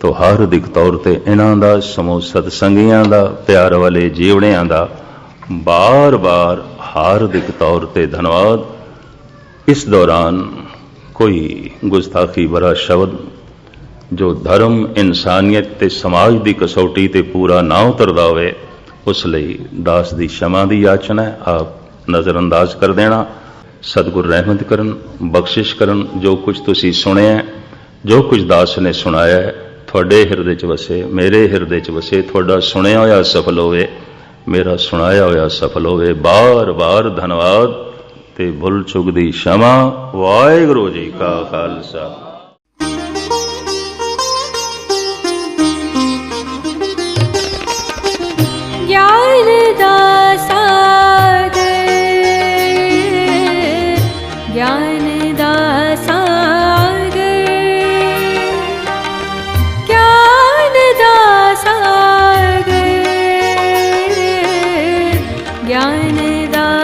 तो हार्दिक तौर ते इन्हां दा, समूह सतसंगियां दा, प्यार वाले जीवड़ियां दा बार बार हार्दिक तौर ते धन्यवाद। इस दौरान कोई गुस्ताखी भरा शब्द जो धर्म इंसानियत ते समाज की कसौटी ते पूरा ना उतरदा होवे, उस लई दास दी क्षमा दी याचना है, आप नज़रअंदाज कर देना। सतगुर रहमत करन, बख्शिश करन। जो कुछ तुसी सुनिया, जो कुछ दास ने सुनाया है, थोड़े हिरदे च वसे, मेरे हिरदे च वसे, थोड़ा सुनिया होया सफल होवे, मेरा सुनाया होया सफल होवे। बार बार धन्यवाद ते भुल चुक दी क्षमा। वाहिगुरू जी का खालसा। ज्ञान दासागर, ज्ञान दासागर, मन दा